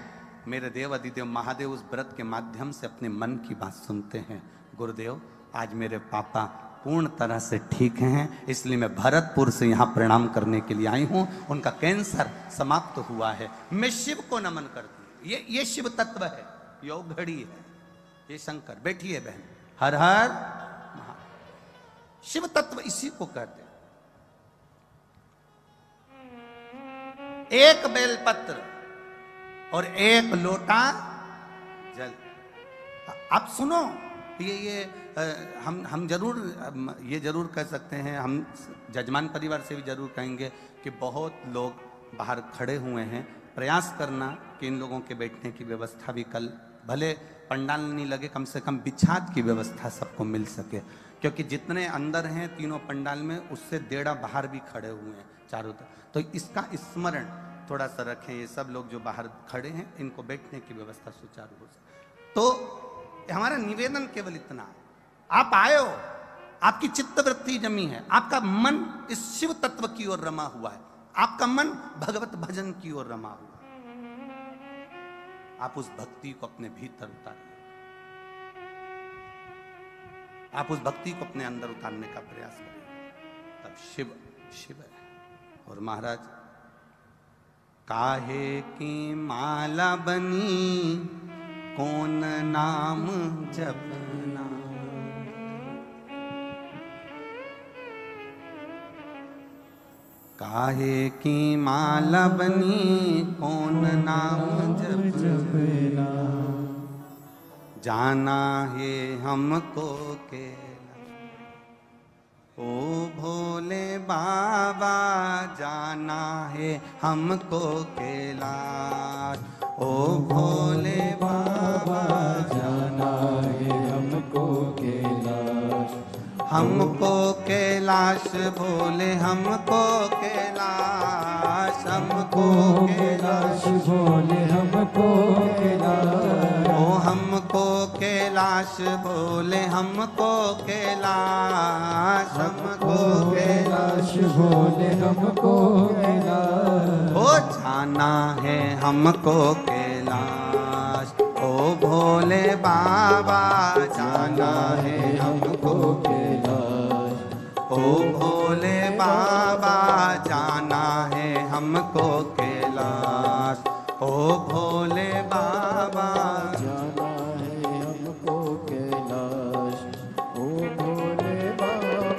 मेरे देव अधिदेव महादेव उस व्रत के माध्यम से अपने मन की बात सुनते हैं। गुरुदेव, आज मेरे पापा पूर्ण तरह से ठीक हैं, इसलिए मैं भरतपुर से यहाँ प्रणाम करने के लिए आई हूँ। उनका कैंसर समाप्त हुआ है। मैं शिव को नमन करती हूँ। ये शिव तत्व है, योग घड़ी है, ये शंकर। बैठिए बहन, हर हर महा। शिव तत्व इसी को कहते हैं। 1 बेलपत्र और 1 लोटा जल। आप सुनो, ये हम जरूर ये जरूर कह सकते हैं, हम जजमान परिवार से भी जरूर कहेंगे कि बहुत लोग बाहर खड़े हुए हैं। प्रयास करना कि इन लोगों के बैठने की व्यवस्था भी कल, भले पंडाल नहीं लगे, कम से कम बिछात की व्यवस्था सबको मिल सके, क्योंकि जितने अंदर हैं तीनों पंडाल में, उससे 1.5 बाहर भी खड़े हुए हैं चारों तरफ। तो इसका स्मरण थोड़ा सा रखें। ये सब लोग जो बाहर खड़े हैं, इनको बैठने की व्यवस्था सुचारू हो सके। तो हमारा निवेदन केवल इतना है, आप आए हो, आपकी चित्तवृत्ति जमी है, आपका मन इस शिव तत्व की ओर रमा हुआ है, आपका मन भगवत भजन की ओर रमा हुआ है। आप उस भक्ति को अपने भीतर उतारिए, आप उस भक्ति को अपने अंदर उतारने का प्रयास करिए, तब शिव शिव है। और महाराज, काहे की माला बनी कौन नाम जपना, काहे की माला बनी कौन नाम जपना, जाना है हमको केला। ओ भोले बाबा, जाना है हमको कैलाश। ओ भोले बाबा,
जाना है हमको कैलाश।
हमको कैलाश भोले, हमको कैलाश, हमको कैलाश
भोले, हमको कैलाश।
ओ हमको कैलाश भोले, हमको कैलाश, हमको कैलाश
भोले, हमको कैलाश।
ओ जाना है हमको कैलाश। ओ भोले बाबा, जाना है हमको
कैलाश।
ओ भोले बाबा, जाना है हमको कैलाश। ओ भोले बाबा,
जाना है हमको कैलाश। ओ भोले बाबा,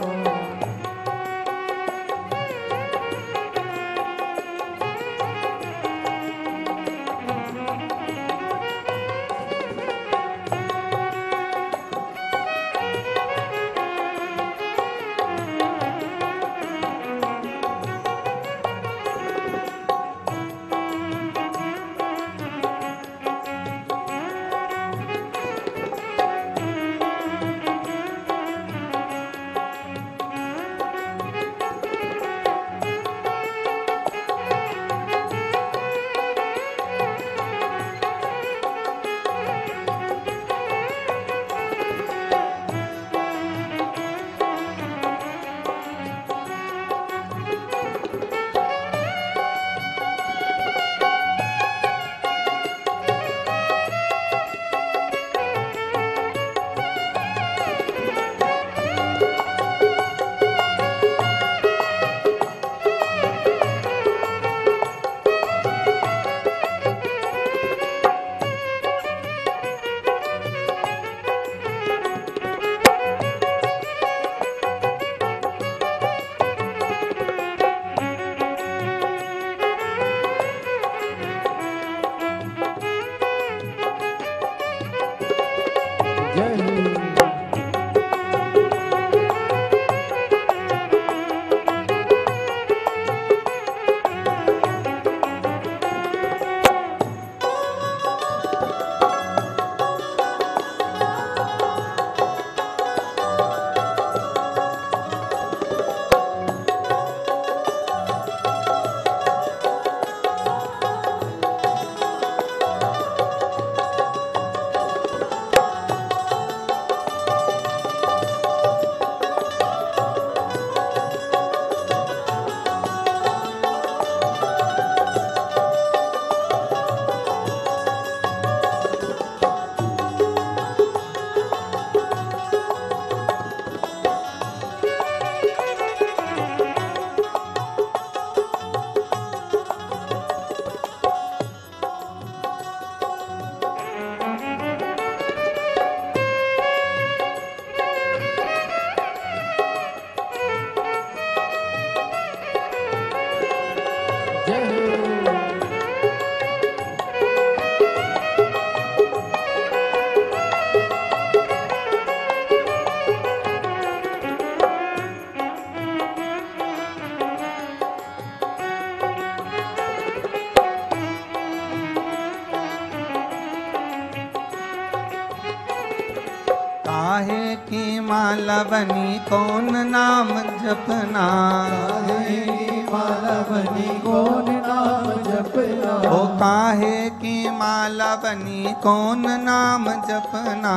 काहे की माला बनी कौन नाम जपना,
काहे की माला बनी कौन नाम जपना,
ओ काहे की माला बनी कौन नाम जपना,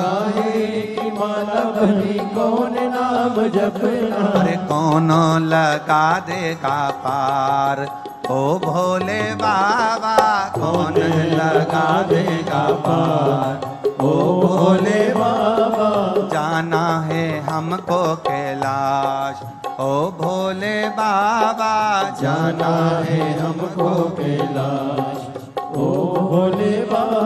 काहे की माला बनी कौन नाम जपना,
अरे कौन लगा देगा पार, ओ भोले बाबा कौन लगा देगा पार,
ओ भोले बाबा
जाना है हमको कैलाश, ओ भोले बाबा
जाना है हमको कैलाश, ओ भोले बाबा